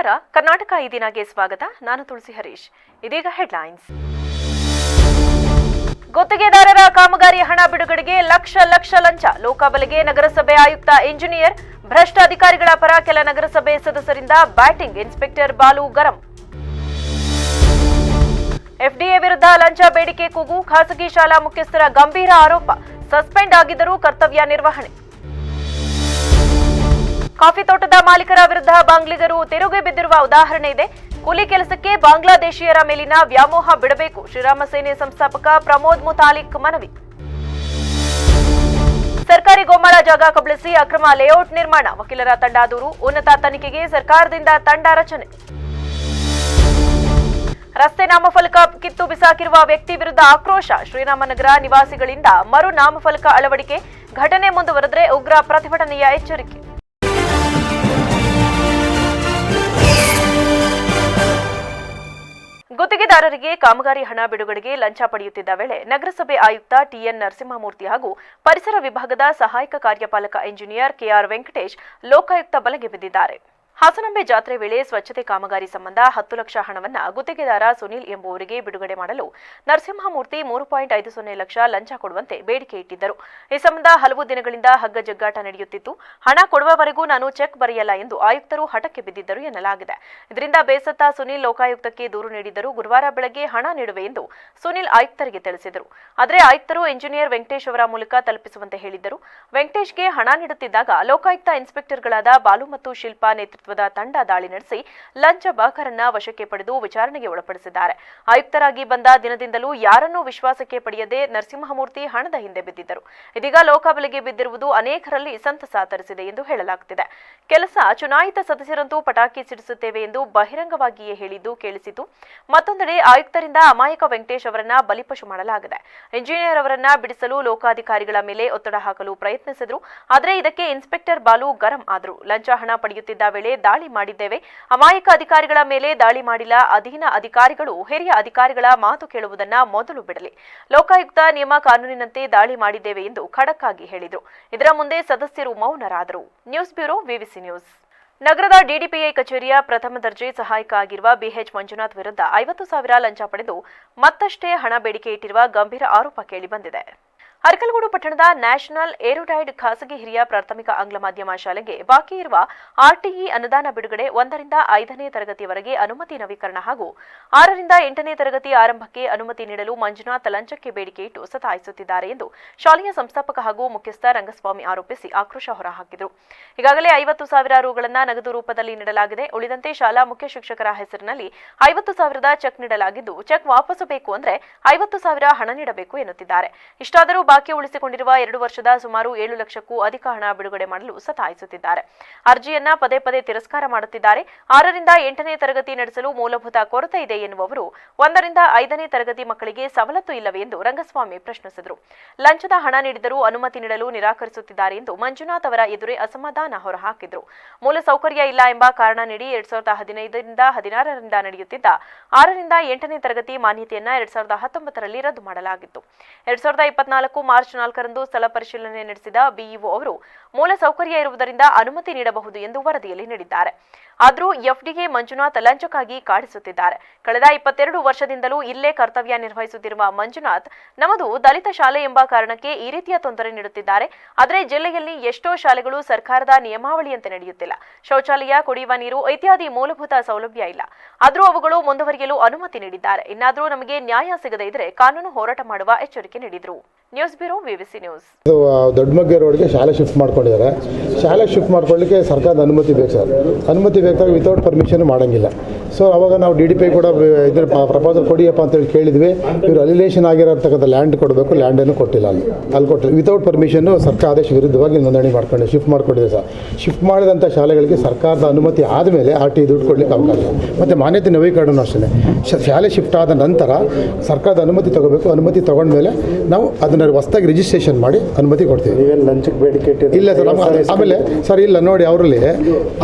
ನಮಸ್ಕಾರ, ಕರ್ನಾಟಕ ಈ ದಿನಗೆ ಸ್ವಾಗತ. ನಾನು ತುಳಸಿ ಹರೀಶ್. ಇದೀಗ ಹೆಡ್ಲೈನ್ಸ್. ಗುತ್ತಿಗೆದಾರರ ಕಾಮಗಾರಿ ಹಣ ಬಿಡುಗಡೆಗೆ ಲಕ್ಷ ಲಂಚ. ಲೋಕಾಬಲೆಗೆ ನಗರಸಭೆ ಆಯುಕ್ತ ಇಂಜಿನಿಯರ್. ಭ್ರಷ್ಟ ಅಧಿಕಾರಿಗಳ ಪರ ಕೆಲ ನಗರಸಭೆ ಸದಸ್ಯರಿಂದ ಬ್ಯಾಟಿಂಗ್. ಇನ್ಸ್ಪೆಕ್ಟರ್ ಬಾಲು ಗರಂ. ಎಫ್ಡಿಎ ವಿರುದ್ಧ ಲಂಚ ಬೇಡಿಕೆ ಕೂಗು. ಖಾಸಗಿ ಶಾಲಾ ಮುಖ್ಯಸ್ಥರ ಗಂಭೀರ ಆರೋಪ. ಸಸ್ಪೆಂಡ್ ಆಗಿದ್ದರೂ ಕರ್ತವ್ಯ ನಿರ್ವಹಣೆ. ಕಾಫಿ ತೋಟದ ಮಾಲೀಕರ ವಿರುದ್ಧ ಬಾಂಗ್ಲಿಗರು ತಿರುಗಿ ಬಿದ್ದಿರುವ ಉದಾಹರಣೆ ಇದೆ. ಕೂಲಿ ಕೆಲಸಕ್ಕೆ ಬಾಂಗ್ಲಾದೇಶಿಯರ ಮೇಲಿನ ವ್ಯಾಮೋಹ ಬಿಡಬೇಕು. ಶ್ರೀರಾಮ ಸೇನೆ ಸಂಸ್ಥಾಪಕ ಪ್ರಮೋದ್ ಮುತಾಲಿಕ್ ಮನವಿ. ಸರ್ಕಾರಿ ಗೋಮಾಳ ಜಾಗ ಕಬಳಿಸಿ ಅಕ್ರಮ ಲೇಔಟ್ ನಿರ್ಮಾಣ. ವಕೀಲರ ತಂಡ ದೂರು. ಉನ್ನತ ತನಿಖೆಗೆ ಸರ್ಕಾರದಿಂದ ತಂಡ ರಚನೆ. ರಸ್ತೆ ನಾಮಫಲಕ ಕಿತ್ತು ಬಿಸಾಕಿರುವ ವ್ಯಕ್ತಿ ವಿರುದ್ಧ ಆಕ್ರೋಶ. ಶ್ರೀರಾಮನಗರ ನಿವಾಸಿಗಳಿಂದ ಮರು ನಾಮಫಲಕ ಅಳವಡಿಕೆ. ಘಟನೆ ಮುಂದುವರೆದರೆ ಉಗ್ರ ಪ್ರತಿಭಟನೆಯ ಎಚ್ಚರಿಕೆ. ಗುತ್ತಿಗೆದಾರರಿಗೆ ಕಾಮಗಾರಿ ಹಣ ಬಿಡುಗಡೆಗೆ ಲಂಚ ಪಡೆಯುತ್ತಿದ್ದ ವೇಳೆ ನಗರಸಭೆ ಆಯುಕ್ತ ಟಿಎನ್ ನರಸಿಂಹಮೂರ್ತಿ ಹಾಗೂ ಪರಿಸರ ವಿಭಾಗದ ಸಹಾಯಕ ಕಾರ್ಯಪಾಲಕ ಇಂಜಿನಿಯರ್ ಕೆಆರ್ ವೆಂಕಟೇಶ್ ಲೋಕಾಯುಕ್ತ ಬಲೆಗೆ ಬಿದ್ದಿದ್ದಾರೆ. ಹಾಸನಾಂಬೆ ಜಾತ್ರೆ ವೇಳೆ ಸ್ವಚ್ಛತೆ ಕಾಮಗಾರಿ ಸಂಬಂಧ 10 ಲಕ್ಷ ಹಣವನ್ನು ಗುತ್ತಿಗೆದಾರ ಸುನೀಲ್ ಎಂಬುವರಿಗೆ ಬಿಡುಗಡೆ ಮಾಡಲು ನರಸಿಂಹಮೂರ್ತಿ 3.50 ಲಕ್ಷ ಲಂಚ ಕೊಡುವಂತೆ ಬೇಡಿಕೆ ಇಟ್ಟಿದ್ದರು. ಈ ಸಂಬಂಧ ಹಲವು ದಿನಗಳಿಂದ ಹಗ್ಗಜಗ್ಗಾಟ ನಡೆಯುತ್ತಿತ್ತು. ಹಣ ಕೊಡುವವರೆಗೂ ನಾನು ಚೆಕ್ ಬರೆಯಲ್ಲ ಎಂದು ಆಯುಕ್ತರು ಹಠಕ್ಕೆ ಬಿದ್ದಿದ್ದರು ಎನ್ನಲಾಗಿದೆ. ಇದರಿಂದ ಬೇಸತ್ತ ಸುನೀಲ್ ಲೋಕಾಯುಕ್ತಕ್ಕೆ ದೂರು ನೀಡಿದ್ದರು. ಗುರುವಾರ ಬೆಳಗ್ಗೆ ಹಣ ನೀಡುವೆ ಎಂದು ಸುನೀಲ್ ಆಯುಕ್ತರಿಗೆ ತಿಳಿಸಿದರು. ಆದರೆ ಆಯುಕ್ತರು ಇಂಜಿನಿಯರ್ ವೆಂಕಟೇಶ್ ಅವರ ಮೂಲಕ ತಲುಪಿಸುವಂತೆ ಹೇಳಿದ್ದರು. ವೆಂಕಟೇಶ್ಗೆ ಹಣ ನೀಡುತ್ತಿದ್ದಾಗ ಲೋಕಾಯುಕ್ತ ಇನ್ಸ್ಪೆಕ್ಟರ್ಗಳಾದ ಬಾಲು ಮತ್ತು ಶಿಲ್ಪಾ ನೇತೃತ್ವದ ತಂಡ ದಾಳಿ ನಡೆಸಿ ಲಂಚ ಬಾಕರನ್ನ ವಶಕ್ಕೆ ಪಡೆದು ವಿಚಾರಣೆಗೆ ಒಳಪಡಿಸಿದ್ದಾರೆ. ಆಯುಕ್ತರಾಗಿ ಬಂದ ದಿನದಿಂದಲೂ ಯಾರನ್ನೂ ವಿಶ್ವಾಸಕ್ಕೆ ಪಡೆಯದೆ ನರಸಿಂಹಮೂರ್ತಿ ಹಣದ ಹಿಂದೆ ಬಿದ್ದಿದ್ದರು. ಇದೀಗ ಲೋಕಾಬಲೆಗೆ ಬಿದ್ದಿರುವುದು ಅನೇಕರಲ್ಲಿ ಸಂತಸ ತರಿಸಿದೆ ಎಂದು ಹೇಳಲಾಗುತ್ತಿದೆ. ಕೆಲಸ ಚುನಾಯಿತ ಸದಸ್ಯರಂತೂ ಪಟಾಕಿ ಸಿಡಿಸುತ್ತೇವೆ ಎಂದು ಬಹಿರಂಗವಾಗಿಯೇ ಹೇಳಿದ್ದು ಕೇಳಿಸಿತು. ಮತ್ತೊಂದೆಡೆ ಆಯುಕ್ತರಿಂದ ಅಮಾಯಕ ವೆಂಕಟೇಶ್ ಅವರನ್ನ ಬಲಿಪಶು ಮಾಡಲಾಗಿದೆ. ಇಂಜಿನಿಯರ್ ಅವರನ್ನ ಬಿಡಿಸಲು ಲೋಕಾಧಿಕಾರಿಗಳ ಮೇಲೆ ಒತ್ತಡ ಹಾಕಲು ಪ್ರಯತ್ನಿಸಿದ್ರು. ಆದರೆ ಇದಕ್ಕೆ ಇನ್ಸ್ಪೆಕ್ಟರ್ ಬಾಲು ಗರಂ ಆದರು. ಲಂಚ ಹಣ ಪಡೆಯುತ್ತಿದ್ದ ವೇಳೆ ದಾಳಿ ಮಾಡಿದ್ದೇವೆ. ಅಮಾಯಕ ಅಧಿಕಾರಿಗಳ ಮೇಲೆ ದಾಳಿ ಮಾಡಿಲ್ಲ. ಅಧೀನ ಅಧಿಕಾರಿಗಳು ಹಿರಿಯ ಅಧಿಕಾರಿಗಳ ಮಾತು ಕೇಳುವುದನ್ನ ಮೊದಲು ಬಿಡಲಿ. ಲೋಕಾಯುಕ್ತ ನಿಯಮ ಕಾನೂನಿನಂತೆ ದಾಳಿ ಮಾಡಿದ್ದೇವೆ ಎಂದು ಖಡಕ್ ಆಗಿ ಹೇಳಿದರು. ಇದರ ಮುಂದೆ ಸದಸ್ಯರು ಮೌನರಾದರು. News bureau, VVC news. ನಗರದ ಡಿಡಿಪಿಐ ಕಚೇರಿಯ ಪ್ರಥಮ ದರ್ಜೆ ಸಹಾಯಕ ಆಗಿರುವ ಬಿಎಚ್ ಮಂಜುನಾಥ್ ವಿರುದ್ಧ 50,000 ಲಂಚ ಪಡೆದು ಮತ್ತಷ್ಟೇ ಹಣ ಬೇಡಿಕೆ ಇಟ್ಟಿರುವ ಗಂಭೀರ ಆರೋಪ ಕೇಳಿಬಂದಿದೆ. ಅರಕಲಗೂಡು ಪಟ್ಟಣದ ನ್ಯಾಷನಲ್ ಏರೋಡೈಡ್ ಖಾಸಗಿ ಹಿರಿಯ ಪ್ರಾಥಮಿಕ ಆಂಗ್ಲ ಮಾಧ್ಯಮ ಶಾಲೆಗೆ ಬಾಕಿ ಇರುವ ಆರ್ಟಿಇ ಅನುದಾನ ಬಿಡುಗಡೆ 1ರಿಂದ 5ನೇ ತರಗತಿಯವರೆಗೆ ಅನುಮತಿ ನವೀಕರಣ ಹಾಗೂ 6ರಿಂದ 8ನೇ ತರಗತಿ ಆರಂಭಕ್ಕೆ ಅನುಮತಿ ನೀಡಲು ಮಂಜುನಾಥ್ ಲಂಚಕ್ಕೆ ಬೇಡಿಕೆ ಇಟ್ಟು ಸತಾಯಿಸುತ್ತಿದ್ದಾರೆ ಎಂದು ಶಾಲೆಯ ಸಂಸ್ಥಾಪಕ ಹಾಗೂ ಮುಖ್ಯಸ್ಥ ರಂಗಸ್ವಾಮಿ ಆರೋಪಿಸಿ ಆಕ್ರೋಶ ಹೊರಹಾಕಿದರು. ಈಗಾಗಲೇ 50,000 ರೂಗಳನ್ನು ನಗದು ರೂಪದಲ್ಲಿ ನೀಡಲಾಗಿದೆ. ಉಳಿದಂತೆ ಶಾಲಾ ಮುಖ್ಯ ಶಿಕ್ಷಕರ ಹೆಸರಿನಲ್ಲಿ 50,000 ಚೆಕ್ ನೀಡಲಾಗಿದ್ದು, ಚೆಕ್ ವಾಪಸು ಬೇಕು ಅಂದರೆ 50,000 ಹಣ ನೀಡಬೇಕು ಎನ್ನುತ್ತಿದ್ದಾರೆ. ಇಷ್ಟಾದರೂ ಬಾಕಿ ಉಳಿಸಿಕೊಂಡಿರುವ 2 ವರ್ಷದ ಸುಮಾರು 7 ಲಕ್ಷಕ್ಕೂ ಅಧಿಕ ಹಣ ಬಿಡುಗಡೆ ಮಾಡಲು ಸತಾಯಿಸುತ್ತಿದ್ದಾರೆ. ಅರ್ಜಿಯನ್ನ ಪದೇ ಪದೇ ತಿರಸ್ಕಾರ ಮಾಡುತ್ತಿದ್ದಾರೆ. 6ರಿಂದ 8ನೇ ತರಗತಿ ನಡೆಸಲು ಮೂಲಭೂತ ಕೊರತೆ ಇದೆ ಎನ್ನುವವರು 1ರಿಂದ 5ನೇ ತರಗತಿ ಮಕ್ಕಳಿಗೆ ಸವಲತ್ತು ಇಲ್ಲವೇ ಎಂದು ರಂಗಸ್ವಾಮಿ ಪ್ರಶ್ನಿಸಿದರು. ಲಂಚದ ಹಣ ನೀಡಿದರೂ ಅನುಮತಿ ನೀಡಲು ನಿರಾಕರಿಸುತ್ತಿದ್ದಾರೆ ಎಂದು ಮಂಜುನಾಥ್ ಅವರ ಎದುರೇ ಅಸಮಾಧಾನ ಹೊರಹಾಕಿದರು. ಮೂಲ ಸೌಕರ್ಯ ಇಲ್ಲ ಎಂಬ ಕಾರಣ ನೀಡಿ 2015ರಿಂದ 16ರಿಂದ ನಡೆಯುತ್ತಿದ್ದ 6ರಿಂದ 8ನೇ ತರಗತಿ ಮಾನ್ಯತೆಯನ್ನ 2019ರಲ್ಲಿ ರದ್ದು ಮಾಡಲಾಗಿತ್ತು. 2024 ಮಾರ್ಚ್ 4ರಂದು ಸ್ಥಳ ಪರಿಶೀಲನೆ ನಡೆಸಿದ ಬಿಇಒ ಅವರು ಮೂಲ ಸೌಕರ್ಯ ಇರುವುದರಿಂದ ಅನುಮತಿ ನೀಡಬಹುದು ಎಂದು ವರದಿಯಲ್ಲಿ ನೀಡಿದ್ದಾರೆ. ಆದರೂ ಎಫ್ಡಿಎ ಮಂಜುನಾಥ್ ಲಂಚಕ್ಕಾಗಿ ಕಾಡಿಸುತ್ತಿದ್ದಾರೆ. ಕಳೆದ 22 ವರ್ಷದಿಂದಲೂ ಇಲ್ಲೇ ಕರ್ತವ್ಯ ನಿರ್ವಹಿಸುತ್ತಿರುವ ಮಂಜುನಾಥ್ ನಮ್ಮದು ದಲಿತ ಶಾಲೆ ಎಂಬ ಕಾರಣಕ್ಕೆ ಈ ರೀತಿಯ ತೊಂದರೆ ನೀಡುತ್ತಿದ್ದಾರೆ. ಆದರೆ ಜಿಲ್ಲೆಯಲ್ಲಿ ಎಷ್ಟೋ ಶಾಲೆಗಳು ಸರ್ಕಾರದ ನಿಯಮಾವಳಿಯಂತೆ ನಡೆಯುತ್ತಿಲ್ಲ. ಶೌಚಾಲಯ, ಕುಡಿಯುವ ನೀರು ಇತ್ಯಾದಿ ಮೂಲಭೂತ ಸೌಲಭ್ಯ ಇಲ್ಲ. ಆದರೂ ಅವುಗಳು ಮುಂದುವರಿಯಲು ಅನುಮತಿ ನೀಡಿದ್ದಾರೆ. ಇನ್ನಾದರೂ ನಮಗೆ ನ್ಯಾಯ ಸಿಗದೇ ಇದ್ರೆ ಕಾನೂನು ಹೋರಾಟ ಮಾಡುವ ಎಚ್ಚರಿಕೆ ನೀಡಿದರು. News bureau, VVC news. Doddamagge ರೋಡ್ಗೆ ಶಾಲೆ ಶಿಫ್ಟ್ ಮಾಡ್ಕೊಂಡಿದ್ದಾರೆ. ಶಾಲೆ ಶಿಫ್ಟ್ ಮಾಡ್ಕೊಳ್ಳಿಕ್ಕೆ ಸರ್ಕಾರದ ಅನುಮತಿ ಬೇಕು ಸರ್. ಅನುಮತಿ ಬೇಕಾದಾಗ ವಿತೌಟ್ ಪರ್ಮಿಷನ್ ಮಾಡೋಂಗಿಲ್ಲ. ಸೊ ಅವಾಗ ನಾವು DDPI ಕೂಡ ಇದ್ರ ಪ್ರಪೋಸಲ್ ಕೊಡಿಯಪ್ಪ ಅಂತೇಳಿ ಕೇಳಿದ್ವಿ. ಇವರು ಅಲಿಲೇಷನ್ ಆಗಿರತಕ್ಕಂಥ ಲ್ಯಾಂಡ್ ಕೊಡಬೇಕು, ಲ್ಯಾಂಡನ್ನು ಕೊಟ್ಟಿಲ್ಲ. ಅಲ್ಲಿ ಕೊಟ್ಟಿಲ್ಲ. ವಿತೌಟ್ ಪರ್ಮಿಷನ್ನು ಸರ್ಕಾರ ಆದೇಶ ವಿರುದ್ಧವಾಗಿ ನೋಂದಣಿ ಮಾಡ್ಕೊಂಡು ಶಿಫ್ಟ್ ಮಾಡ್ಕೊಂಡಿದೆ ಸರ್. ಶಿಫ್ಟ್ ಮಾಡಿದಂಥ ಶಾಲೆಗಳಿಗೆ ಸರ್ಕಾರದ ಅನುಮತಿ ಆದಮೇಲೆ RTI ದುಡ್ಡು ಕೊಡಲಿಕ್ಕೆ ಅವಕಾಶ. ಮತ್ತು ಮಾನ್ಯತೆ ನವೀಕರಣ ಅಷ್ಟೇ. ಶಾಲೆ ಶಿಫ್ಟ್ ಆದ ನಂತರ ಸರ್ಕಾರದ ಅನುಮತಿ ತಗೋಬೇಕು. ಅನುಮತಿ ತೊಗೊಂಡ್ಮೇಲೆ ನಾವು ಅದನ್ನು ಹೊಸದಾಗಿ ರಿಜಿಸ್ಟ್ರೇಷನ್ ಮಾಡಿ ಅನುಮತಿ ಕೊಡ್ತೀವಿ. ಲಂಚಕ್ಕೆ ಬೇಡಿಕೆ ಇಲ್ಲ ಸರ್. ಆಮೇಲೆ ಸರ್ ಇಲ್ಲ ನೋಡಿ, ಅವರಲ್ಲಿ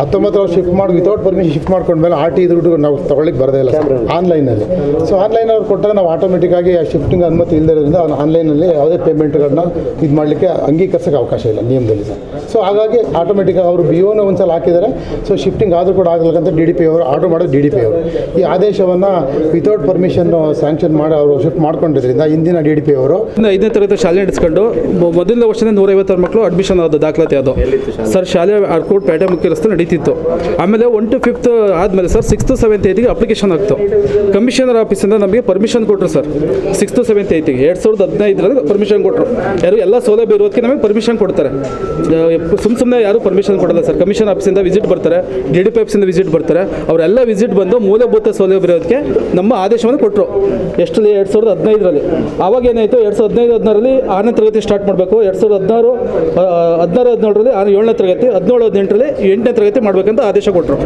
19 ಶಿಫ್ಟ್ ಮಾಡಿ ವಿತೌಟ್ ಪರ್ಮಿಷನ್ ಶಿಫ್ಟ್ ಮಾಡ್ಕೊಂಡ್ಮೇಲೆ RTI ದುಡ್ಡು ನಾವು ತೊಗೊಳ್ಳಿಕ್ಕೆ ಬರೋದೇ ಇಲ್ಲ ಆನ್ಲೈನಲ್ಲಿ. ಸೊ ಆನ್ಲೈನ್ ಅವ್ರು ಕೊಟ್ಟಾಗ ನಾವು ಆಟೋಮೆಟಿಕ್ಕಾಗಿ ಶಿಫ್ಟಿಂಗ್ ಅನುಮತಿ ಇಲ್ಲದಿರೋದ್ರಿಂದ ಆನ್ಲೈನಲ್ಲಿ ಯಾವುದೇ ಪೇಮೆಂಟ್ಗಳನ್ನ ಇದು ಮಾಡಲಿಕ್ಕೆ ಅಂಗೀಕರಿಸೋಕ್ಕೆ ಅವಕಾಶ ಇಲ್ಲ ನಿಯಮದಲ್ಲಿ ಸರ್. ಸೊ ಹಾಗಾಗಿ ಆಟೋಮೆಟಿಕ್ಕಾಗಿ ಅವರು ಬಿ ಒನ ಒಂದ್ಸಲ ಹಾಕಿದ್ದಾರೆ. ಸೊ ಶಿಫ್ಟಿಂಗ್ ಆದರೂ ಕೂಡ ಆಗಲಿಕ್ಕಂತ DDP ಅವರು ಆರ್ಡರ್ ಮಾಡೋದು DDP ಅವರು ಈ ಆದೇಶವನ್ನು ವಿತೌಟ್ ಪರ್ಮಿಷನ್ ಸ್ಯಾಂಕ್ಷನ್ ಮಾಡಿ ಅವರು ಶಿಫ್ಟ್ ಮಾಡ್ಕೊಂಡಿದ್ರಿಂದ ಹಿಂದಿನ DDP ಅವರು 5ನೇ ತರಗತಿ ಶಾಲೆ ನಡೆಸ್ಕೊಂಡು ಮೊದಲನೇ ವರ್ಷದಿಂದ 156 ಮಕ್ಕಳು ಅಡ್ಮಿಷನ್ ಆದ ದಾಖಲಾತಿ ಅದು ಸರ್. ಶಾಲೆ ಆರ್ಕೋಟ್ ಪೇಟೆ ಮುಖ್ಯ ರಸ್ತೆ ನಡೀತಿತ್ತು. ಆಮೇಲೆ 1 to 5th ಆದಮೇಲೆ ಸರ್ 6th 7th 8ಗೆ ಅಪ್ಲಿಕೇಶನ್ ಆಗ್ತು. ಕಮಿಷನರ್ ಆಫೀಸಿಂದ ನಮಗೆ ಪರ್ಮಿಷನ್ ಕೊಟ್ಟರು ಸರ್ 6th 7th 8ಗೆ 2015ರಲ್ಲಿ ಪರ್ಮಿಷನ್ ಕೊಟ್ಟರು. ಯಾರು ಎಲ್ಲ ಸೌಲಭ್ಯ ಇರೋದಕ್ಕೆ ನಮಗೆ ಪರ್ಮಿಷನ್ ಕೊಡ್ತಾರೆ. ಸುಮ್ಮನೆ ಯಾರು ಪರ್ಮಿಷನ್ ಕೊಡಲ್ಲ ಸರ್. ಕಮಿಷನ್ ಆಫೀಸಿಂದ ವಿಸಿಟ್ ಬರ್ತಾರೆ, DDP ಆಫೀಸಿಂದ ವಿಸಿಟ್ ಬರ್ತಾರೆ. ಅವರೆಲ್ಲ ವಿಸಿಟ್ ಬಂದು ಮೂಲಭೂತ ಸೌಲಭ್ಯ ಇರೋದಕ್ಕೆ ನಮ್ಮ ಆದೇಶವನ್ನು ಕೊಟ್ಟರು. ಎಷ್ಟರಲ್ಲಿ 2015ರಲ್ಲಿ. ಆವಾಗ ಏನಾಯಿತು 2015-16ರಲ್ಲಿ 6ನೇ ತರಗತಿ ಸ್ಟಾರ್ಟ್ ಮಾಡಬೇಕು. 2016-17ರಲ್ಲಿ 7ನೇ ತರಗತಿ, 17-18ರಲ್ಲಿ 8ನೇ ತರಗತಿ ಮಾಡಬೇಕಂತ ಆದೇಶ ಕೊಟ್ಟರು.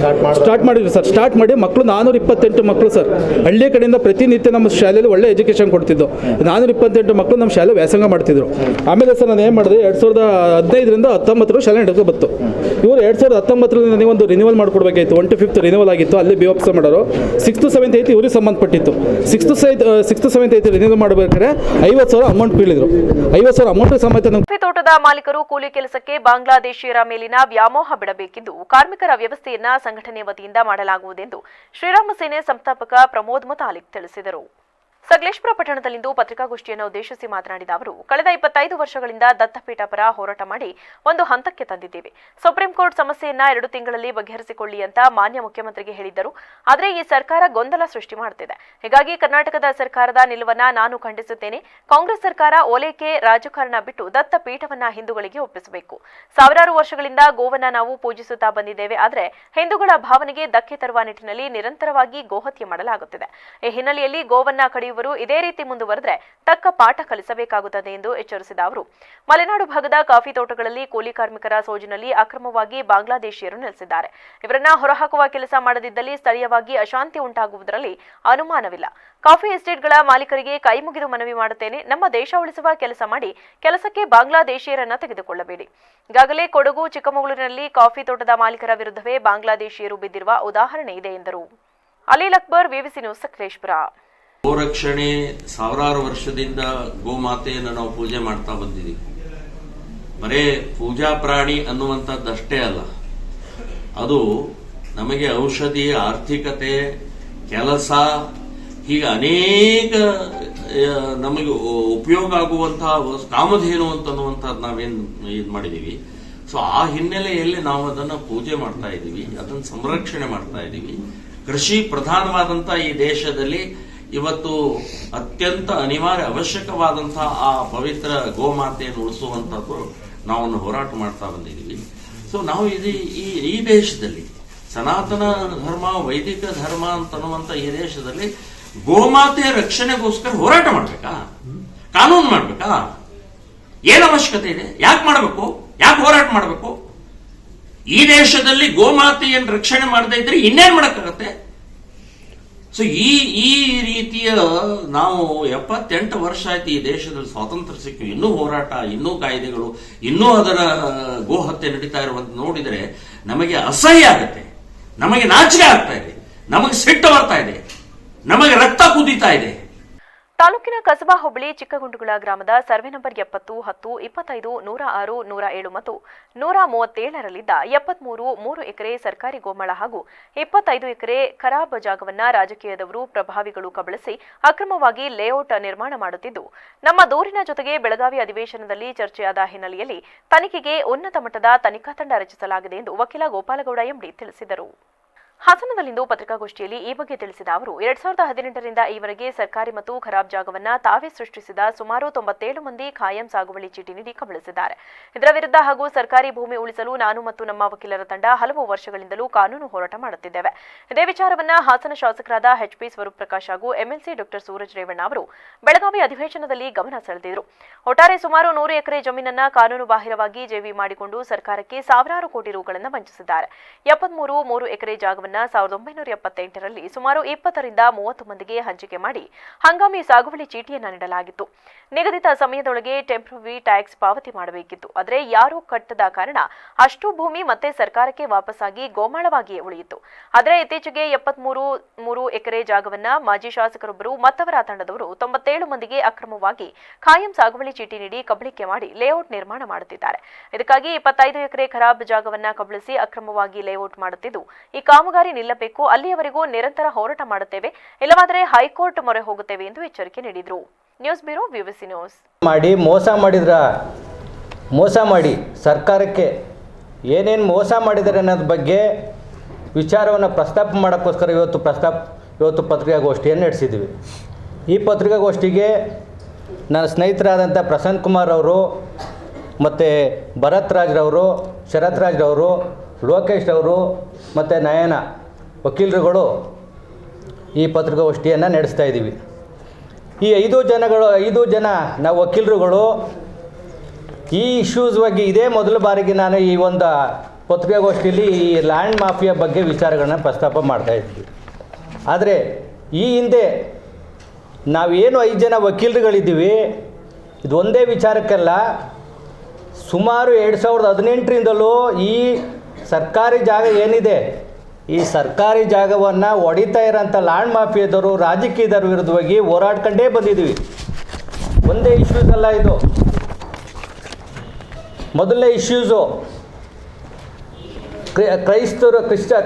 ಸ್ಟಾರ್ಟ್ ಮಾಡಿದ್ವಿ ಸರ್. ಸ್ಟಾರ್ಟ್ ಮಾಡಿ ಮಕ್ಕಳು 428 ಮಕ್ಕಳು ಸರ್. ಹಳ್ಳಿ ಕಡೆಯಿಂದ ಪ್ರತಿನಿತ್ಯ ನಮ್ಮ ಶಾಲೆಯಲ್ಲಿ ಒಳ್ಳೆ ಎಜುಕೇಷನ್ ಕೊಡ್ತಿದ್ದು. 428 ಮಕ್ಕಳು ನಮ್ಮ ಶಾಲೆ ವ್ಯಾಸಂಗ ಮಾಡ್ತಿದ್ರು. ಆಮೇಲೆ ಸರ್ ನಾನು ಏನು ಮಾಡಿದೆ 2015ರಿಂದ 19 ಶಾಲೆ ನಡೆದು ಬಂತು. ಇವರು 2019ರಲ್ಲಿ ನನಗೊಂದು ರಿನಿವಲ್ ಮಾಡಿಕೊಡ್ಬೇಕಾಗಿತ್ತು. 1 to 5th ರಿನಿವಲ್ ಆಗಿತ್ತು. ಅಲ್ಲಿ BOPS ಮಾಡೋರು 6th 7th 8th ಇವ್ರಿಗೆ ಸಂಬಂಧಪಟ್ಟಿತ್ತು. 6th 7th 8th ರಿನಿವಲ್ ಮಾಡಬೇಕಾದ್ರೆ 50,000 ಅಮೌಂಟ್ ಬೀಳಿದ್ರು. 50,000 ಅಮೌಂಟ್ ಸಮೇತ ಕಾಫಿ ತೋಟದ ಮಾಲೀಕರು ಕೂಲಿ ಕೆಲಸಕ್ಕೆ ಬಾಂಗ್ಲಾದೇಶಿಯರ ಮೇಲಿನ ವ್ಯಾಮೋಹ ಬಿಡಬೇಕಿದ್ದು ಕಾರ್ಮಿಕರ ವ್ಯವಸ್ಥೆಯನ್ನ ಸಂಘಟನೆ ವತಿಯಿಂದ ಮಾಡಲಾಗುವುದೆಂದು ಶ್ರೀರಾಮ ಸೇನೆ ಸಂಸ್ಥಾಪಕ ಪ್ರಮೋದ್ ಮುತಾಲಿಕ್ ತಿಳಿಸಿದರು. ಸಕಲೇಶಪುರ ಪಟ್ಟಣದಲ್ಲಿಂದು ಪತ್ರಿಕಾಗೋಷ್ಠಿಯನ್ನು ಉದ್ದೇಶಿಸಿ ಮಾತನಾಡಿದ ಅವರು, ಕಳೆದ 25 ವರ್ಷಗಳಿಂದ ದತ್ತಪೀಠ ಪರ ಹೋರಾಟ ಮಾಡಿ ಒಂದು ಹಂತಕ್ಕೆ ತಂದಿದ್ದೇವೆ. ಸುಪ್ರೀಂ ಕೋರ್ಟ್ ಸಮಸ್ಯೆಯನ್ನ 2 ತಿಂಗಳಲ್ಲಿ ಬಗೆಹರಿಸಿಕೊಳ್ಳಿ ಅಂತ ಮಾನ್ಯ ಮುಖ್ಯಮಂತ್ರಿಗೆ ಹೇಳಿದ್ದರು. ಆದರೆ ಈ ಸರ್ಕಾರ ಗೊಂದಲ ಸೃಷ್ಟಿ ಮಾಡುತ್ತಿದೆ. ಹೀಗಾಗಿ ಕರ್ನಾಟಕದ ಸರ್ಕಾರದ ನಿಲುವನ್ನ ನಾನು ಖಂಡಿಸುತ್ತೇನೆ. ಕಾಂಗ್ರೆಸ್ ಸರ್ಕಾರ ಓಲೈಕೆ ರಾಜಕಾರಣ ಬಿಟ್ಟು ದತ್ತಪೀಠವನ್ನ ಹಿಂದೂಗಳಿಗೆ ಒಪ್ಪಿಸಬೇಕು. ಸಾವಿರಾರು ವರ್ಷಗಳಿಂದ ಗೋವನ್ನ ನಾವು ಪೂಜಿಸುತ್ತಾ ಬಂದಿದ್ದೇವೆ. ಆದರೆ ಹಿಂದೂಗಳ ಭಾವನೆಗೆ ಧಕ್ಕೆ ತರುವ ನಿಟ್ಟಿನಲ್ಲಿ ನಿರಂತರವಾಗಿ ಗೋಹತ್ಯೆ ಮಾಡಲಾಗುತ್ತಿದೆ. ಈ ಹಿನ್ನೆಲೆಯಲ್ಲಿ ಗೋವನ್ನ ಕಡಿಯುವರು ಇದೇ ರೀತಿ ಮುಂದುವರೆದರೆ ತಕ್ಕ ಪಾಠ ಕಲಿಸಬೇಕಾಗುತ್ತದೆ ಎಂದು ಎಚ್ಚರಿಸಿದ ಅವರು, ಮಲೆನಾಡು ಭಾಗದ ಕಾಫಿ ತೋಟಗಳಲ್ಲಿ ಕೂಲಿ ಕಾರ್ಮಿಕರ ಸೋಜಿನಲ್ಲಿ ಅಕ್ರಮವಾಗಿ ಬಾಂಗ್ಲಾದೇಶಿಯರು ನೆಲೆಸಿದ್ದಾರೆ. ಇವರನ್ನ ಹೊರಹಾಕುವ ಕೆಲಸ ಮಾಡದಿದ್ದಲ್ಲಿ ಸ್ಥಳೀಯವಾಗಿ ಅಶಾಂತಿ ಉಂಟಾಗುವುದರಲ್ಲಿ ಅನುಮಾನವಿಲ್ಲ. ಕಾಫಿ ಎಸ್ಟೇಟ್ಗಳ ಮಾಲೀಕರಿಗೆ ಕೈ ಮುಗಿದು ಮನವಿ ಮಾಡುತ್ತೇನೆ. ನಮ್ಮ ದೇಶ ಉಳಿಸುವ ಕೆಲಸ ಮಾಡಿ ಕೆಲಸಕ್ಕೆ ಬಾಂಗ್ಲಾದೇಶಿಯರನ್ನ ತೆಗೆದುಕೊಳ್ಳಬೇಡಿ. ಈಗಾಗಲೇ ಕೊಡಗು, ಚಿಕ್ಕಮಗಳೂರಿನಲ್ಲಿ ಕಾಫಿ ತೋಟದ ಮಾಲೀಕರ ವಿರುದ್ಧವೇ ಬಾಂಗ್ಲಾದೇಶಿಯರು ಬಿದ್ದಿರುವ ಉದಾಹರಣೆ ಇದೆ ಎಂದರು. Alil Akbar, BBC news, Sakleshpur. ಗೋರಕ್ಷಣೆ ಸಾವಿರಾರು ವರ್ಷದಿಂದ ಗೋಮಾತೆಯನ್ನು ನಾವು ಪೂಜೆ ಮಾಡ್ತಾ ಬಂದಿದ್ದೀವಿ. ಬರೇ ಪೂಜಾ ಪ್ರಾಣಿ ಅನ್ನುವಂಥದ್ದಷ್ಟೇ ಅಲ್ಲ, ಅದು ನಮಗೆ ಔಷಧಿ, ಆರ್ಥಿಕತೆ, ಕೆಲಸ, ಹೀಗೆ ಅನೇಕ ನಮಗೆ ಉಪಯೋಗ ಆಗುವಂತಹ ಕಾಮಧೇನು ಅಂತನ್ನುವಂಥದ್ದು ನಾವೇನು ಇದು ಮಾಡಿದ್ದೀವಿ. ಸೊ ಆ ಹಿನ್ನೆಲೆಯಲ್ಲಿ ನಾವು ಅದನ್ನು ಪೂಜೆ ಮಾಡ್ತಾ ಇದ್ದೀವಿ, ಅದನ್ನು ಸಂರಕ್ಷಣೆ ಮಾಡ್ತಾ ಇದ್ದೀವಿ. ಕೃಷಿ ಪ್ರಧಾನವಾದಂತಹ ಈ ದೇಶದಲ್ಲಿ ಇವತ್ತು ಅತ್ಯಂತ ಅನಿವಾರ್ಯ ಅವಶ್ಯಕವಾದಂತಹ ಆ ಪವಿತ್ರ ಗೋಮಾತೆಯನ್ನು ಉಳಿಸುವಂಥದ್ದು ನಾವು ಹೋರಾಟ ಮಾಡ್ತಾ ಬಂದಿದ್ದೀವಿ. ಸೊ ನಾವು ಈ ದೇಶದಲ್ಲಿ ಸನಾತನ ಧರ್ಮ, ವೈದಿಕ ಧರ್ಮ ಅಂತನ್ನುವಂಥ ಈ ದೇಶದಲ್ಲಿ ಗೋಮಾತೆಯ ರಕ್ಷಣೆಗೋಸ್ಕರ ಹೋರಾಟ ಮಾಡ್ಬೇಕಾ? ಕಾನೂನು ಮಾಡ್ಬೇಕಾ? ಏನು ಅವಶ್ಯಕತೆ ಇದೆ? ಯಾಕೆ ಮಾಡಬೇಕು? ಯಾಕೆ ಹೋರಾಟ ಮಾಡಬೇಕು? ಈ ದೇಶದಲ್ಲಿ ಗೋಮಾತೆಯನ್ನು ರಕ್ಷಣೆ ಮಾಡದೇ ಇದ್ರೆ ಇನ್ನೇನ್ ಮಾಡಕ್ಕಾಗತ್ತೆ? ಸೊ ಈ ರೀತಿಯ ನಾವು 78 ವರ್ಷ ಆಯ್ತು ಈ ದೇಶದಲ್ಲಿ ಸ್ವಾತಂತ್ರ್ಯ ಸಿಕ್ಕು, ಇನ್ನೂ ಹೋರಾಟ, ಇನ್ನೂ ಕಾಯ್ದೆಗಳು, ಇನ್ನೂ ಅದರ ಗೋಹತ್ಯೆ ನಡೀತಾ ಇರುವಂತ ನೋಡಿದರೆ ನಮಗೆ ಅಸಹ್ಯ ಆಗುತ್ತೆ, ನಮಗೆ ನಾಚಿಕೆ ಆಗ್ತಾ ಇದೆ, ನಮಗೆ ಸಿಟ್ಟು ಬರ್ತಾ ಇದೆ, ನಮಗೆ ರಕ್ತ ಕುದೀತಾ ಇದೆ. ತಾಲೂಕಿನ ಕಸಬಾ ಹೋಬಳಿ ಚಿಕ್ಕಗುಂಡುಗಳ ಗ್ರಾಮದ ಸರ್ವೆ ನಂಬರ್ 70, 10, 25, 106, 107 ಮತ್ತು 137ರಲ್ಲಿದ್ದ 73 3 ಎಕರೆ ಸರ್ಕಾರಿ ಗೋಮಾಳ ಹಾಗೂ 25 ಎಕರೆ ಖರಾಬ್ ಜಾಗವನ್ನ ರಾಜಕೀಯದವರು, ಪ್ರಭಾವಿಗಳು ಕಬಳಿಸಿ ಅಕ್ರಮವಾಗಿ ಲೇಔಟ್ ನಿರ್ಮಾಣ ಮಾಡುತ್ತಿದ್ದು, ನಮ್ಮ ದೂರಿನ ಜೊತೆಗೆ ಬೆಳಗಾವಿ ಅಧಿವೇಶನದಲ್ಲಿ ಚರ್ಚೆಯಾದ ಹಿನ್ನೆಲೆಯಲ್ಲಿ ತನಿಖೆಗೆ ಉನ್ನತ ಮಟ್ಟದ ತನಿಖಾ ತಂಡ ರಚಿಸಲಾಗಿದೆ ಎಂದು ವಕೀಲ ಗೋಪಾಲಗೌಡ ಎಂಡಿ ತಿಳಿಸಿದರು. ಹಾಸನದಲ್ಲಿಂದು ಪತ್ರಿಕಾಗೋಷ್ಠಿಯಲ್ಲಿ ಈ ಬಗ್ಗೆ ತಿಳಿಸಿದ ಅವರು, 2018ರಿಂದ ಈವರೆಗೆ ಸರ್ಕಾರಿ ಮತ್ತು ಖರಾಬ್ ಜಾಗವನ್ನ ತಾವೇ ಸೃಷ್ಟಿಸಿದ ಸುಮಾರು 97 ಮಂದಿ ಖಾಯಂ ಸಾಗುವಳಿ ಚೀಟಿ ನೀಡಿ ಕಬಳಿಸಿದ್ದಾರೆ. ಇದರ ವಿರುದ್ಧ ಹಾಗೂ ಸರ್ಕಾರಿ ಭೂಮಿ ಉಳಿಸಲು ನಾನು ಮತ್ತು ನಮ್ಮ ವಕೀಲರ ತಂಡ ಹಲವು ವರ್ಷಗಳಿಂದಲೂ ಕಾನೂನು ಹೋರಾಟ ಮಾಡುತ್ತಿದ್ದೇವೆ. ಇದೇ ವಿಚಾರವನ್ನ ಹಾಸನ ಶಾಸಕರಾದ HP ಸ್ವರೂಪ್ ಪ್ರಕಾಶ್ ಹಾಗೂ MLC ಡಾ ಸೂರಜ್ ರೇವಣ್ಣ ಅವರು ಬೆಳಗಾವಿ ಅಧಿವೇಶನದಲ್ಲಿ ಗಮನ ಸೆಳೆದಿದ್ದರು. ಒಟ್ಟಾರೆ ಸುಮಾರು 100 ಎಕರೆ ಜಮೀನನ್ನ ಕಾನೂನು ಬಾಹಿರವಾಗಿ ಜೆವಿ ಮಾಡಿಕೊಂಡು ಸರ್ಕಾರಕ್ಕೆ ಸಾವಿರಾರು ಕೋಟಿ ರುಗಳನ್ನು ವಂಚಿಸಿದ್ದಾರೆ. 73 3 ಎಕರೆ ಜಾಗವನ್ನು ಜಾಗವನ್ನು 1978ರಲ್ಲಿ ಸುಮಾರು 20ರಿಂದ 30 ಮಂದಿಗೆ ಹಂಚಿಕೆ ಮಾಡಿ ಹಂಗಾಮಿ ಸಾಗುವಳಿ ಚೀಟಿಯನ್ನು ನೀಡಲಾಗಿತ್ತು. ನಿಗದಿತ ಸಮಯದೊಳಗೆ ಟೆಂಪರರಿ ಟ್ಯಾಕ್ಸ್ ಪಾವತಿ ಮಾಡಬೇಕಿತ್ತು. ಆದರೆ ಯಾರೂ ಕಟ್ಟದ ಕಾರಣ ಅಷ್ಟು ಭೂಮಿ ಮತ್ತೆ ಸರ್ಕಾರಕ್ಕೆ ವಾಪಸ್ಸಾಗಿ ಗೋಮಾಳವಾಗಿಯೇ ಉಳಿಯಿತು. ಆದರೆ ಇತ್ತೀಚೆಗೆ 73 ಎಕರೆ ಜಾಗವನ್ನ ಮಾಜಿ ಶಾಸಕರೊಬ್ಬರು ಮತ್ತವರ ತಂಡದವರು 97 ಮಂದಿಗೆ ಅಕ್ರಮವಾಗಿ ಖಾಯಂ ಸಾಗುವಳಿ ಚೀಟಿ ನೀಡಿ ಕಬಳಿಕೆ ಮಾಡಿ ಲೇಔಟ್ ನಿರ್ಮಾಣ ಮಾಡುತ್ತಿದ್ದಾರೆ. ಇದಕ್ಕಾಗಿ 25 ಎಕರೆ ಖರಾಬ್ ಜಾಗವನ್ನ ಕಬಳಿಸಿ ಅಕ್ರಮವಾಗಿ ಲೇಔಟ್ ಮಾಡುತ್ತಿದ್ದು, ಈ ಕಾಮಗಾರಿ ನಿಲ್ಲಬೇಕು, ಅಲ್ಲಿಯವರೆಗೂ ನಿರಂತರ ಹೋರಾಟ ಮಾಡುತ್ತೇವೆ, ಇಲ್ಲವಾದರೆ ಹೈಕೋರ್ಟ್ ಮೊರೆ ಹೋಗುತ್ತೇವೆ ಎಂದು ಎಚ್ಚರಿಕೆ ನೀಡಿದರು. News bureau VVC news. ಮೋಸ ಮಾಡಿ ಸರ್ಕಾರಕ್ಕೆ ಏನೇನು ಮೋಸ ಮಾಡಿದ್ದಾರೆ ಅನ್ನೋದ್ರ ಬಗ್ಗೆ ವಿಚಾರವನ್ನು ಪ್ರಸ್ತಾಪ ಮಾಡೋಕ್ಕೋಸ್ಕರ ಇವತ್ತು ಪತ್ರಿಕಾಗೋಷ್ಠಿಯನ್ನು ನಡೆಸಿದ್ವಿ. ಈ ಪತ್ರಿಕಾಗೋಷ್ಠಿಗೆ ನನ್ನ ಸ್ನೇಹಿತರಾದಂಥ ಪ್ರಸನ್ನ ಕುಮಾರ್ ಅವರು ಮತ್ತು ಭರತ್ ರಾಜ್ರವರು, ಶರತ್ ರಾಜ್ರವರು, ಲೋಕೇಶ್ ಅವರು ಮತ್ತು ನಯನ ವಕೀಲರುಗಳು ಈ ಪತ್ರಿಕಾಗೋಷ್ಠಿಯನ್ನು ನಡೆಸ್ತಾ ಇದ್ದೀವಿ. ಈ 5 ಜನ ನಾವು ವಕೀಲರುಗಳು ಈ ಇಶ್ಯೂಸ್ ಬಗ್ಗೆ ಇದೇ ಮೊದಲ ಬಾರಿಗೆ ನಾನು ಈ ಒಂದು ಪತ್ರಿಕಾಗೋಷ್ಠಿಯಲ್ಲಿ ಈ ಲ್ಯಾಂಡ್ ಮಾಫಿಯಾ ಬಗ್ಗೆ ವಿಚಾರಗಳನ್ನ ಪ್ರಸ್ತಾಪ ಮಾಡ್ತಾಯಿದ್ವಿ. ಆದರೆ ಈ ಹಿಂದೆ ನಾವೇನು 5 ಜನ ವಕೀಲರುಗಳಿದ್ದೀವಿ, ಇದು ಒಂದೇ ವಿಚಾರಕ್ಕಲ್ಲ, ಸುಮಾರು 2018ರಿಂದಲೂ ಈ ಸರ್ಕಾರಿ ಜಾಗ ಏನಿದೆ, ಈ ಸರ್ಕಾರಿ ಜಾಗವನ್ನು ಒಡಿತಾ ಇರೋಂಥ ಲ್ಯಾಂಡ್ ಮಾಫಿಯಾದವರು, ರಾಜಕೀಯದವ್ರ ವಿರುದ್ಧವಾಗಿ ಹೋರಾಡ್ಕೊಂಡೇ ಬಂದಿದ್ದೀವಿ. ಒಂದೇ ಇಶ್ಯೂಸ್ ಅಲ್ಲ ಇದು. ಮೊದಲನೇ ಇಶ್ಯೂಸು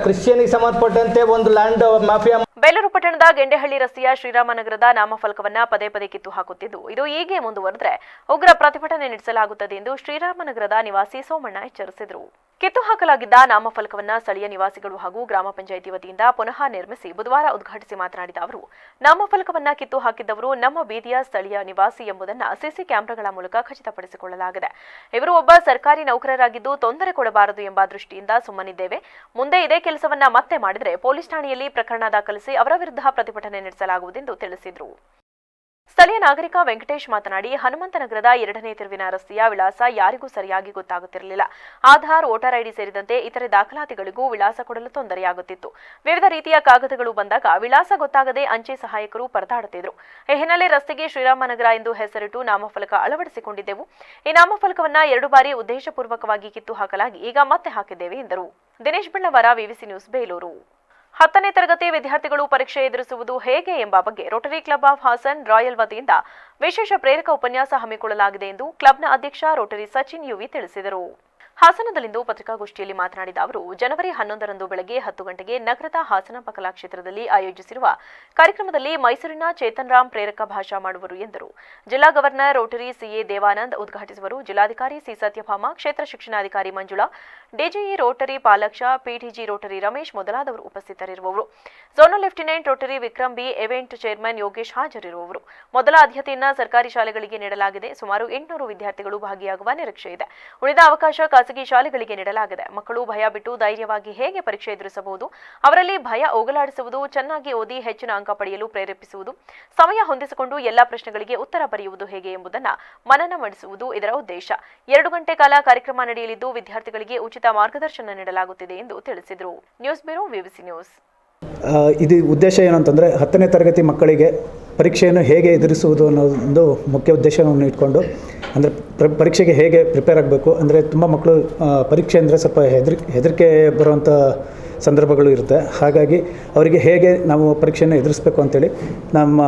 ಕ್ರಿಶ್ಚಿಯನ್ಗೆ ಸಂಬಂಧಪಟ್ಟಂತೆ ಒಂದು ಲ್ಯಾಂಡ್ ಮಾಫಿಯಾ. ಬೇಲೂರು ಪಟ್ಟಣದ ಗೆಂಡೆಹಳ್ಳಿ ರಸ್ತೆಯ ಶ್ರೀರಾಮನಗರದ ನಾಮಫಲಕವನ್ನ ಪದೇ ಪದೇ ಕಿತ್ತು ಹಾಕುತ್ತಿದ್ದು, ಇದು ಹೀಗೆ ಮುಂದುವರೆದರೆ ಉಗ್ರ ಪ್ರತಿಭಟನೆ ನಡೆಸಲಾಗುತ್ತದೆ ಎಂದು ಶ್ರೀರಾಮನಗರದ ನಿವಾಸಿ ಸೋಮಣ್ಣ ಎಚ್ಚರಿಸಿದರು. ಕಿತ್ತು ಹಾಕಲಾಗಿದ್ದ ನಾಮಫಲಕವನ್ನ ಸ್ಥಳೀಯ ನಿವಾಸಿಗಳು ಹಾಗೂ ಗ್ರಾಮ ಪಂಚಾಯಿತಿ ವತಿಯಿಂದ ಪುನಃ ನಿರ್ಮಿಸಿ ಬುಧವಾರ ಉದ್ಘಾಟಿಸಿ ಮಾತನಾಡಿದ ಅವರು, ನಾಮಫಲಕವನ್ನ ಕಿತ್ತು ಹಾಕಿದ್ದವರು ನಮ್ಮ ಬೀದಿಯ ಸ್ಥಳೀಯ ನಿವಾಸಿ ಎಂಬುದನ್ನು ಸಿಸಿ ಕ್ಯಾಮೆರಾಗಳ ಮೂಲಕ ಖಚಿತಪಡಿಸಿಕೊಳ್ಳಲಾಗಿದೆ. ಇವರು ಒಬ್ಬ ಸರ್ಕಾರಿ ನೌಕರರಾಗಿದ್ದು ತೊಂದರೆ ಕೊಡಬಾರದು ಎಂಬ ದೃಷ್ಟಿಯಿಂದ ಸುಮ್ಮನಿದ್ದೇವೆ. ಮುಂದೆ ಇದೇ ಕೆಲಸವನ್ನ ಮತ್ತೆ ಮಾಡಿದರೆ ಪೊಲೀಸ್ ಠಾಣೆಯಲ್ಲಿ ಪ್ರಕರಣ ದಾಖಲಿಸಿ ಅವರ ವಿರುದ್ಧ ಪ್ರತಿಭಟನೆ ನಡೆಸಲಾಗುವುದೆಂದು ತಿಳಿಸಿದರು. ಸ್ಥಳೀಯ ನಾಗರಿಕ ವೆಂಕಟೇಶ್ ಮಾತನಾಡಿ, ಹನುಮಂತನಗರದ 2ನೇ ತಿರುವಿನ ರಸ್ತೆಯ ವಿಳಾಸ ಯಾರಿಗೂ ಸರಿಯಾಗಿ ಗೊತ್ತಾಗುತ್ತಿರಲಿಲ್ಲ. ಆಧಾರ್, ವೋಟರ್ ಐಡಿ ಸೇರಿದಂತೆ ಇತರೆ ದಾಖಲಾತಿಗಳಿಗೂ ವಿಳಾಸ ಕೊಡಲು ತೊಂದರೆಯಾಗುತ್ತಿತ್ತು. ವಿವಿಧ ರೀತಿಯ ಕಾಗದಗಳು ಬಂದಾಗ ವಿಳಾಸ ಗೊತ್ತಾಗದೆ ಅಂಚೆ ಸಹಾಯಕರು ಪರದಾಡುತ್ತಿದ್ದರು. ಈ ಹಿನ್ನೆಲೆ ರಸ್ತೆಗೆ ಶ್ರೀರಾಮನಗರ ಎಂದು ಹೆಸರಿಟ್ಟು ನಾಮಫಲಕ ಅಳವಡಿಸಿಕೊಂಡಿದ್ದೆವು. ಈ ನಾಮಫಲಕವನ್ನ 2 ಬಾರಿ ಉದ್ದೇಶಪೂರ್ವಕವಾಗಿ ಕಿತ್ತು ಹಾಕಲಾಗಿ ಈಗ ಮತ್ತೆ ಹಾಕಿದ್ದೇವೆ ಎಂದರು. Dinesh Bellavara, VVC news, Belur. 10ನೇ ತರಗತಿ ವಿದ್ಯಾರ್ಥಿಗಳು ಪರೀಕ್ಷೆ ಎದುರಿಸುವುದು ಹೇಗೆ ಎಂಬ ಬಗ್ಗೆ rotary club of Hassan royal ವತಿಯಿಂದ ವಿಶೇಷ ಪ್ರೇರಕ ಉಪನ್ಯಾಸ ಹಮ್ಮಿಕೊಳ್ಳಲಾಗಿದೆ ಎಂದು ಕ್ಲಬ್ನ ಅಧ್ಯಕ್ಷ ರೋಟರಿ ಸಚಿನ್ ಯುವಿ ತಿಳಿಸಿದರು. ಹಾಸನದಲ್ಲಿಂದು ಪತ್ರಿಕಾಗೋಷ್ಠಿಯಲ್ಲಿ ಮಾತನಾಡಿದ ಅವರು, ಜನವರಿ 11ರಂದು ಬೆಳಗ್ಗೆ 10 ಗಂಟೆಗೆ ನಗರದ ಹಾಸನಾಂಬ ಕಲಾಕ್ಷೇತ್ರದಲ್ಲಿ ಆಯೋಜಿಸಿರುವ ಕಾರ್ಯಕ್ರಮದಲ್ಲಿ ಮೈಸೂರಿನ ಚೇತನ್ ರಾಮ್ ಪ್ರೇರಕ ಭಾಷಣ ಮಾಡುವರು ಎಂದರು. ಜಿಲ್ಲಾ ಗವರ್ನರ್ ರೋಟರಿ ಸಿಎ ದೇವಾನಂದ್ ಉದ್ಘಾಟಿಸುವರು. ಜಿಲ್ಲಾಧಿಕಾರಿ ಸಿ ಸತ್ಯಭಾಮ, ಕ್ಷೇತ್ರ ಶಿಕ್ಷಣಾಧಿಕಾರಿ Manjula, DGE rotary Palaksha, PTG rotary Ramesh ಮೊದಲಾದವರು ಉಪಸ್ಥಿತರಿರುವವರು. Zonal lieutenant rotary Vikram B, event chairman Yogesh ಹಾಜರಿರುವವರು. ಮೊದಲ ಆದ್ಯತೆಯನ್ನು ಸರ್ಕಾರಿ ಶಾಲೆಗಳಿಗೆ ನೀಡಲಾಗಿದೆ. ಸುಮಾರು 800 ವಿದ್ಯಾರ್ಥಿಗಳು ಭಾಗಿಯಾಗುವ ನಿರೀಕ್ಷೆ ಇದೆ. ಉಳಿದ ಅವಕಾಶ ಖಾಸಗಿ ಶಾಲೆಗಳಿಗೆ ನೀಡಲಾಗಿದೆ. ಮಕ್ಕಳು ಭಯ ಬಿಟ್ಟು ಧೈರ್ಯವಾಗಿ ಹೇಗೆ ಪರೀಕ್ಷೆ ಎದುರಿಸಬಹುದು, ಅವರಲ್ಲಿ ಭಯ ಹೋಗಲಾಡಿಸುವುದು, ಚೆನ್ನಾಗಿ ಓದಿ ಹೆಚ್ಚಿನ ಅಂಕ ಪಡೆಯಲು ಪ್ರೇರೇಪಿಸುವುದು, ಸಮಯ ಹೊಂದಿಸಿಕೊಂಡು ಎಲ್ಲಾ ಪ್ರಶ್ನೆಗಳಿಗೆ ಉತ್ತರ ಬರೆಯುವುದು ಹೇಗೆ ಎಂಬುದನ್ನು ಮನನ ಮಾಡಿಸುವುದು ಇದರ ಉದ್ದೇಶ. 2 ಗಂಟೆ ಕಾಲ ಕಾರ್ಯಕ್ರಮ ನಡೆಯಲಿದ್ದು ವಿದ್ಯಾರ್ಥಿಗಳಿಗೆ ಉಚಿತ ಮಾರ್ಗದರ್ಶನ ನೀಡಲಾಗುತ್ತಿದೆ ಎಂದು ತಿಳಿಸಿದರು. News bureau, VVC news. ಇದು ಉದ್ದೇಶ ಏನಂತಂದರೆ 10ನೇ ತರಗತಿ ಮಕ್ಕಳಿಗೆ ಪರೀಕ್ಷೆಯನ್ನು ಹೇಗೆ ಎದುರಿಸುವುದು ಅನ್ನೋದೊಂದು ಮುಖ್ಯ ಉದ್ದೇಶವನ್ನು ಇಟ್ಕೊಂಡು, ಅಂದರೆ ಪರೀಕ್ಷೆಗೆ ಹೇಗೆ ಪ್ರಿಪೇರ್ ಆಗಬೇಕು. ಅಂದರೆ ತುಂಬ ಮಕ್ಕಳು ಪರೀಕ್ಷೆ ಅಂದರೆ ಸ್ವಲ್ಪ ಹೆದರಿಕೆ ಬರುವಂಥ ಸಂದರ್ಭಗಳು ಇರುತ್ತೆ. ಹಾಗಾಗಿ ಅವರಿಗೆ ಹೇಗೆ ನಾವು ಪರೀಕ್ಷೆಯನ್ನು ಎದುರಿಸಬೇಕು ಅಂತೇಳಿ ನಮ್ಮ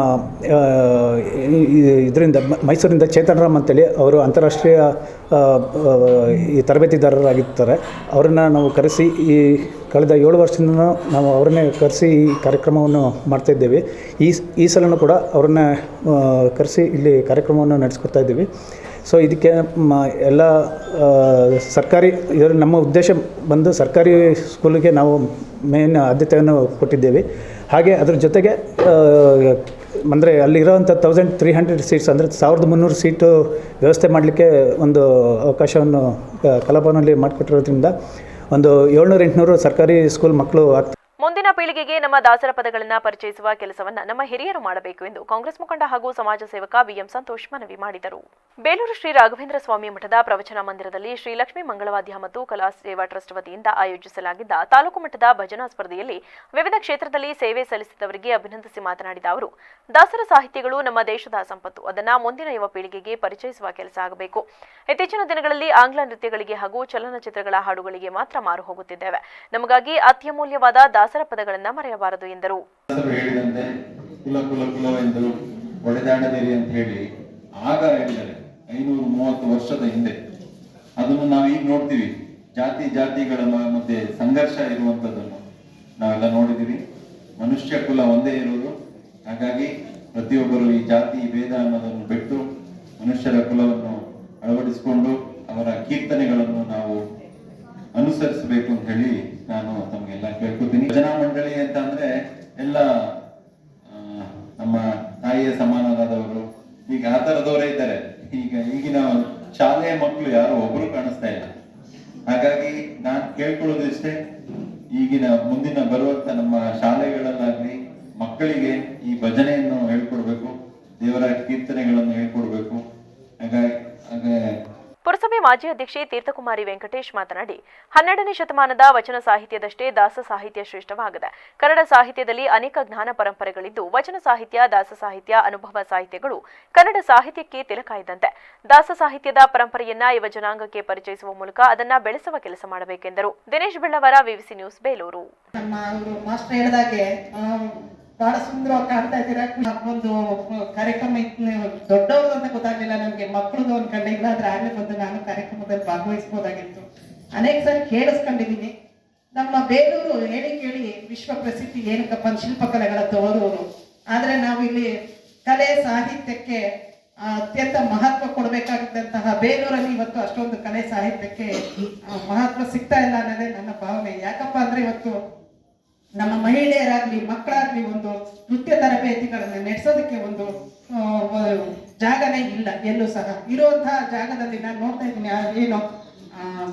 ಇದರಿಂದ ಮೈಸೂರಿಂದ ಚೇತನ್ ರಾಮ್ ಅಂತೇಳಿ ಅವರು ಅಂತಾರಾಷ್ಟ್ರೀಯ ಈ ತರಬೇತಿದಾರರಾಗಿರ್ತಾರೆ. ಅವರನ್ನು ನಾವು ಕರೆಸಿ ಈ ಕಳೆದ 7 ವರ್ಷದಿಂದ ನಾವು ಅವರನ್ನೇ ಕರೆಸಿ ಈ ಕಾರ್ಯಕ್ರಮವನ್ನು ಮಾಡ್ತಾಯಿದ್ದೇವೆ. ಈ ಸಲನೂ ಕೂಡ ಅವರನ್ನ ಕರೆಸಿ ಇಲ್ಲಿ ಕಾರ್ಯಕ್ರಮವನ್ನು ನಡೆಸ್ಕೊಡ್ತಾ ಇದ್ದೀವಿ. ಸೊ ಇದಕ್ಕೆ ಎಲ್ಲ ಸರ್ಕಾರಿ ನಮ್ಮ ಉದ್ದೇಶ ಬಂದು ಸರ್ಕಾರಿ ಸ್ಕೂಲಿಗೆ ನಾವು ಮೇನ್ ಆದ್ಯತೆಯನ್ನು ಕೊಟ್ಟಿದ್ದೇವೆ. ಹಾಗೆ ಅದ್ರ ಜೊತೆಗೆ ಅಂದರೆ ಅಲ್ಲಿರೋವಂಥ 1300 ಸೀಟ್ಸ್ ಅಂದರೆ 1300 ಸೀಟು ವ್ಯವಸ್ಥೆ ಮಾಡಲಿಕ್ಕೆ ಒಂದು ಅವಕಾಶವನ್ನು ಕಲಾಭವನಲ್ಲಿ ಮಾಡಿಕೊಟ್ಟಿರೋದ್ರಿಂದ ಒಂದು 700-800 ಸರ್ಕಾರಿ ಸ್ಕೂಲ್ ಮಕ್ಕಳು ಮುಂದಿನ ಪೀಳಿಗೆಗೆ ನಮ್ಮ ದಾಸರ ಪದಗಳನ್ನು ಪರಿಚಯಿಸುವ ಕೆಲಸವನ್ನ ನಮ್ಮ ಹಿರಿಯರು ಮಾಡಬೇಕು ಎಂದು ಕಾಂಗ್ರೆಸ್ ಮುಖಂಡ ಹಾಗೂ ಸಮಾಜ ಸೇವಕ ವಿಎಂ ಸಂತೋಷ್ ಮನವಿ ಮಾಡಿದರು. ಬೇಲೂರು ಶ್ರೀ ರಾಘವೇಂದ್ರ ಸ್ವಾಮಿ ಮಠದ ಪ್ರವಚನ ಮಂದಿರದಲ್ಲಿ ಶ್ರೀ ಲಕ್ಷ್ಮೀ ಮಂಗಳವಾದ್ಯ ಮತ್ತು ಕಲಾ ಸೇವಾ ಟ್ರಸ್ಟ್ ವತಿಯಿಂದ ಆಯೋಜಿಸಲಾಗಿದ್ದ ತಾಲೂಕು ಮಟ್ಟದ ಭಜನಾ ಸ್ಪರ್ಧೆಯಲ್ಲಿ ವಿವಿಧ ಕ್ಷೇತ್ರದಲ್ಲಿ ಸೇವೆ ಸಲ್ಲಿಸಿದವರಿಗೆ ಅಭಿನಂದಿಸಿ ಮಾತನಾಡಿದ ಅವರು, ದಾಸರ ಸಾಹಿತ್ಯಗಳು ನಮ್ಮ ದೇಶದ ಸಂಪತ್ತು, ಅದನ್ನು ಮುಂದಿನ ಯುವ ಪೀಳಿಗೆಗೆ ಪರಿಚಯಿಸುವ ಕೆಲಸ ಆಗಬೇಕು. ಇತ್ತೀಚಿನ ದಿನಗಳಲ್ಲಿ ಆಂಗ್ಲ ನೃತ್ಯಗಳಿಗೆ ಹಾಗೂ ಚಲನಚಿತ್ರಗಳ ಹಾಡುಗಳಿಗೆ ಮಾತ್ರ ಮಾರು ಹೋಗುತ್ತಿದ್ದೇವೆ. ನಮಗಾಗಿ ಅತ್ಯಮೂಲ್ಯವಾದ ದಾಸರ ಪದಗಳನ್ನು ಮರೆಯಬಾರದು ಎಂದರು. ಹೇಳಿದಂತೆ ಕುಲ ಕುಲ ಕುಲವೆಂದು ಒಡೆದಾಡದಿರಿ ಅಂತ ಹೇಳಿ ಆಗ ಹೇಳಿದ್ದಾರೆ 530 ವರ್ಷದ ಹಿಂದೆ. ಅದನ್ನು ನಾವು ಈಗ ನೋಡ್ತೀವಿ, ಜಾತಿ ಜಾತಿಗಳ ಮಧ್ಯೆ ಸಂಘರ್ಷ ಇರುವಂತದ್ದನ್ನು ನಾವೆಲ್ಲ ನೋಡಿದೀವಿ. ಮನುಷ್ಯ ಕುಲ ಒಂದೇ ಇರುವುದು. ಹಾಗಾಗಿ ಪ್ರತಿಯೊಬ್ಬರು ಈ ಜಾತಿ ಭೇದ ಅನ್ನೋದನ್ನು ಬಿಟ್ಟು ಮನುಷ್ಯರ ಕುಲವನ್ನು ಅಳವಡಿಸಿಕೊಂಡು ಅವರ ಕೀರ್ತನೆಗಳನ್ನು ನಾವು ಅನುಸರಿಸಬೇಕು ಅಂತ ಹೇಳಿ ನಾನು ತಮಗೆಲ್ಲ ಕೇಳ್ಕೊತೀನಿ. ಭಜನಾ ಮಂಡಳಿ ಅಂತ ಅಂದ್ರೆ ಎಲ್ಲ ನಮ್ಮ ತಾಯಿಯ ಸಮಾನರಾದವರು, ಈಗ ಆ ತರದವರೇ ಇದ್ದಾರೆ. ಈಗಿನ ಶಾಲೆಯ ಮಕ್ಕಳು ಯಾರು ಒಬ್ರು ಕಾಣಿಸ್ತಾ ಇಲ್ಲ. ಹಾಗಾಗಿ ನಾನು ಕೇಳ್ಕೊಳ್ಳೋದಿಷ್ಟೇ, ಈಗಿನ ಮುಂದಿನ ಬರುವಂತ ನಮ್ಮ ಶಾಲೆಗಳಲ್ಲಾಗ್ಲಿ ಮಕ್ಕಳಿಗೆ ಈ ಭಜನೆಯನ್ನು ಹೇಳ್ಕೊಡ್ಬೇಕು, ದೇವರ ಕೀರ್ತನೆಗಳನ್ನು ಹೇಳ್ಕೊಡ್ಬೇಕು. ಹಾಗೆ ಪುರಸಭೆ ಮಾಜಿ ಅಧ್ಯಕ್ಷೆ ತೀರ್ಥಕುಮಾರಿ ವೆಂಕಟೇಶ್ ಮಾತನಾಡಿ, 12ನೇ ಶತಮಾನದ ವಚನ ಸಾಹಿತ್ಯದಷ್ಟೇ ದಾಸ ಸಾಹಿತ್ಯ ಶ್ರೇಷ್ಠವಾಗಿದೆ. ಕನ್ನಡ ಸಾಹಿತ್ಯದಲ್ಲಿ ಅನೇಕ ಜ್ಞಾನ ಪರಂಪರೆಗಳಿದ್ದು, ವಚನ ಸಾಹಿತ್ಯ, ದಾಸ ಸಾಹಿತ್ಯ, ಅನುಭವ ಸಾಹಿತ್ಯಗಳು ಕನ್ನಡ ಸಾಹಿತ್ಯಕ್ಕೆ ತಿಲಕ ಇದ್ದಂತೆ. ದಾಸ ಸಾಹಿತ್ಯದ ಪರಂಪರೆಯನ್ನ ಯುವ ಜನಾಂಗಕ್ಕೆ ಪರಿಚಯಿಸುವ ಮೂಲಕ ಅದನ್ನ ಬೆಳೆಸುವ ಕೆಲಸ ಮಾಡಬೇಕೆಂದರು. Dinesh Bellavara, VVC news, Belur. ನಮ್ಮ ಮಾಸ್ಟರ್ ಹೇಳಿದಾಗೆ ಬಹಳ ಸುಂದರವಾಗಿ ಕಾಣ್ತಾ ಇದ್ದೀರಾ. ಒಂದು ಕಾರ್ಯಕ್ರಮ ದೊಡ್ಡವ್ರದ್ದು ಅಂತ ಗೊತ್ತಾಗ್ಲಿಲ್ಲ ನಮ್ಗೆ, ಮಕ್ಕಳದು ಅನ್ಕೊಂಡೆ. ಇಲ್ಲಾದ್ರೆ ಆಗ್ಲೇ ಬಂದು ನಾನು ಕಾರ್ಯಕ್ರಮದಲ್ಲಿ ಭಾಗವಹಿಸಬಹುದಾಗಿತ್ತು. ಅನೇಕ ಸಾರಿ ಕೇಳಿಸ್ಕೊಂಡಿದ್ದೀನಿ. ನಮ್ಮ ಬೇಲೂರು ಹೇಳಿ ಕೇಳಿ ವಿಶ್ವ ಪ್ರಸಿದ್ಧಿ ಏನಕ್ಕಪ್ಪ ಶಿಲ್ಪಕಲೆಗಳ ತವರೂರು. ಆದ್ರೆ ನಾವು ಇಲ್ಲಿ ಕಲೆ ಸಾಹಿತ್ಯಕ್ಕೆ ಅತ್ಯಂತ ಮಹತ್ವ ಕೊಡಬೇಕಾಗಿದ್ದಂತಹ ಬೇಲೂರಲ್ಲಿ ಇವತ್ತು ಅಷ್ಟೊಂದು ಕಲೆ ಸಾಹಿತ್ಯಕ್ಕೆ ಮಹತ್ವ ಸಿಗ್ತಾ ಇಲ್ಲ ಅನ್ನೋದೇ ನನ್ನ ಭಾವನೆ. ಯಾಕಪ್ಪ ಅಂದ್ರೆ ಇವತ್ತು ನಮ್ಮ ಮಹಿಳೆಯರಾಗ್ಲಿ ಮಕ್ಕಳಾಗ್ಲಿ ಒಂದು ನೃತ್ಯ ತರಬೇತಿಗಳನ್ನ ನಡೆಸೋದಕ್ಕೆ ಒಂದು ಜಾಗನೇ ಇಲ್ಲ ಎಲ್ಲೂ ಸಹ. ಇರುವಂತಹ ಜಾಗದಲ್ಲಿ ನಾನು ನೋಡ್ತಾ ಇದ್ದೀನಿ, ಏನು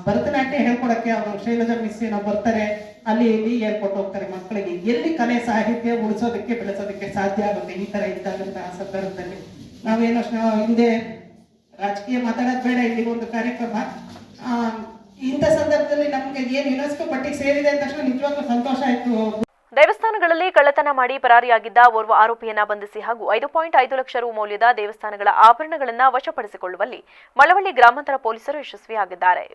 ಭರತನಾಟ್ಯ ಹೇಳ್ಕೊಡಕ್ಕೆ ಅವರು ಶೈಲಜಾ ಮಿಸ್ ಏನೋ ಬರ್ತಾರೆ, ಅಲ್ಲಿ ಇಲ್ಲಿ ಹೇಳ್ಕೊಟ್ಟು ಹೋಗ್ತಾರೆ ಮಕ್ಕಳಿಗೆ. ಎಲ್ಲಿ ಕಲೆ ಸಾಹಿತ್ಯ ಉಳಿಸೋದಕ್ಕೆ ಬೆಳೆಸೋದಕ್ಕೆ ಸಾಧ್ಯ ಆಗುತ್ತೆ ಈ ತರ ಇದ್ದಾದಂತಹ ಸಂದರ್ಭದಲ್ಲಿ? ನಾವೇನೋ ಹಿಂದೆ ರಾಜಕೀಯ ಮಾತಾಡೋದು ಬೇಡ, ಇಲ್ಲಿ ಒಂದು ಕಾರ್ಯಕ್ರಮ. ಇಂಥ ಸಂದರ್ಭದಲ್ಲಿ ನಮ್ಗೆ ಏನು ಯುನೆಸ್ಕೋ ಪಟ್ಟಿಗೆ ಸೇರಿದೆ ಅಂತ ತಕ್ಷಣ ನಿಜವಾಗ್ಲೂ ಸಂತೋಷ ಆಯ್ತು. ದೇವಸ್ಥಾನಗಳಲ್ಲಿ ಕಳ್ಳತನ ಮಾಡಿ ಪರಾರಿಯಾಗಿದ್ದ ಓರ್ವ ಆರೋಪಿಯನ್ನ ಬಂಧಿಸಿ ಹಾಗೂ 5.5 ಲಕ್ಷ ರು ಮೌಲ್ಯದ ದೇವಸ್ಥಾನಗಳ ಆಭರಣಗಳನ್ನು ವಶಪಡಿಸಿಕೊಳ್ಳುವಲ್ಲಿ ಮಳವಳ್ಳಿ ಗ್ರಾಮಾಂತರ ಪೊಲೀಸರು ಯಶಸ್ವಿಯಾಗಿದ್ದಾರೆ.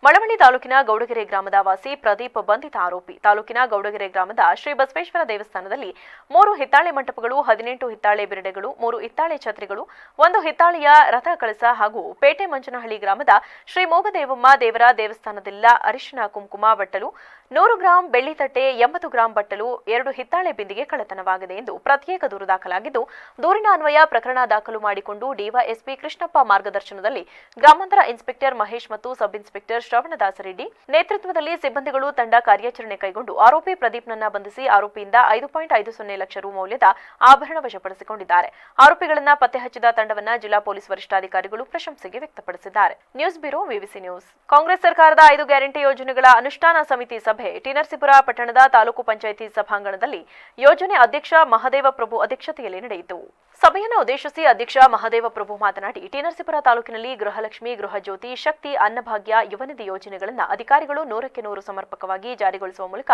ಮಳವಳ್ಳಿ ತಾಲೂಕಿನ ಗೌಡಗೆರೆ ಗ್ರಾಮದ ವಾಸಿ ಪ್ರದೀಪ್ ಬಂಧಿತ ಆರೋಪಿ. ತಾಲೂಕಿನ ಗೌಡಗೆರೆ ಗ್ರಾಮದ ಶ್ರೀ ಬಸವೇಶ್ವರ ದೇವಸ್ಥಾನದಲ್ಲಿ 3 ಹಿತ್ತಾಳೆ ಮಂಟಪಗಳು, 18 ಹಿತ್ತಾಳೆ ಬಿರಡೆಗಳು, 3 ಹಿತ್ತಾಳೆ ಛತ್ರಿಗಳು, 1 ಹಿತ್ತಾಳೆಯ ರಥ ಕಳಸ ಹಾಗೂ ಪೇಟೆ ಮಂಚನಹಳ್ಳಿ ಗ್ರಾಮದ ಶ್ರೀ ಮೂಗದೇವಮ್ಮ ದೇವರ ದೇವಸ್ಥಾನದಲ್ಲ ಅರಿಶಿನ ಕುಂಕುಮ ಬಟ್ಟಲು, 100 ಗ್ರಾಂ ಬೆಳ್ಳಿ ತಟ್ಟೆ, 80 ಗ್ರಾಂ ಬಟ್ಟಲು, 2 ಹಿತ್ತಾಳೆ ಬಿಂದಿಗೆ ಕಳ್ಳತನವಾಗಿದೆ ಎಂದು ಪ್ರತ್ಯೇಕ ದೂರು ದಾಖಲಾಗಿದ್ದು, ದೂರಿನ ಅನ್ವಯ ಪ್ರಕರಣ ದಾಖಲು ಮಾಡಿಕೊಂಡು ಡಿವೈಎಸ್ಪಿ ಕೃಷ್ಣಪ್ಪ ಮಾರ್ಗದರ್ಶನದಲ್ಲಿ ಗ್ರಾಮಾಂತರ ಇನ್ಸ್ಪೆಕ್ಟರ್ ಮಹೇಶ್ ಮತ್ತು ಸಬ್ ಇನ್ಸ್ಪೆಕ್ಟರ್ ಶ್ರವಣದಾಸರೆಡ್ಡಿ ನೇತೃತ್ವದಲ್ಲಿ ಸಿಬ್ಬಂದಿಗಳು ತಂಡ ಕಾರ್ಯಾಚರಣೆ ಕೈಗೊಂಡು ಆರೋಪಿ ಪ್ರದೀಪ್ನನ್ನ ಬಂಧಿಸಿ ಆರೋಪಿಯಿಂದ 5.50 ಲಕ್ಷ ರು ಮೌಲ್ಯದ ಆಭರಣ ವಶಪಡಿಸಿಕೊಂಡಿದ್ದಾರೆ. ಆರೋಪಿಗಳನ್ನ ಪತ್ತೆ ಹಚ್ಚಿದ ತಂಡವನ್ನ ಜಿಲ್ಲಾ ಪೊಲೀಸ್ ವರಿಷ್ಠಾಧಿಕಾರಿಗಳು ಪ್ರಶಂಸೆಗೆ ವ್ಯಕ್ತಪಡಿಸಿದ್ದಾರೆ. News bureau, VVC news. Congress ಸರ್ಕಾರದ 5 ಗ್ಯಾರಂಟಿ ಯೋಜನೆಗಳ ಅನುಷ್ಠಾನ ಸಮಿತಿ ಸಭೆ ಟಿ ನರಸೀಪುರ ಪಟ್ಟಣದ ತಾಲೂಕು ಪಂಚಾಯಿತಿ ಸಭಾಂಗಣದಲ್ಲಿ ಯೋಜನೆ ಅಧ್ಯಕ್ಷ ಮಹದೇವ ಪ್ರಭು ಅಧ್ಯಕ್ಷತೆಯಲ್ಲಿ ನಡೆಯಿತು. ಸಭೆಯನ್ನು ಉದ್ದೇಶಿಸಿ ಅಧ್ಯಕ್ಷ ಮಹದೇವ ಪ್ರಭು ಮಾತನಾಡಿ, ಟಿ ನರಸೀಪುರ ತಾಲೂಕಿನಲ್ಲಿ ಗೃಹಲಕ್ಷ್ಮಿ, ಗೃಹಜ್ಯೋತಿ, ಶಕ್ತಿ, ಅನ್ನಭಾಗ್ಯ, ಯುವನಿಧಿ ಯೋಜನೆಗಳನ್ನು ಅಧಿಕಾರಿಗಳು 100ಕ್ಕೆ 100 ಸಮರ್ಪಕವಾಗಿ ಜಾರಿಗೊಳಿಸುವ ಮೂಲಕ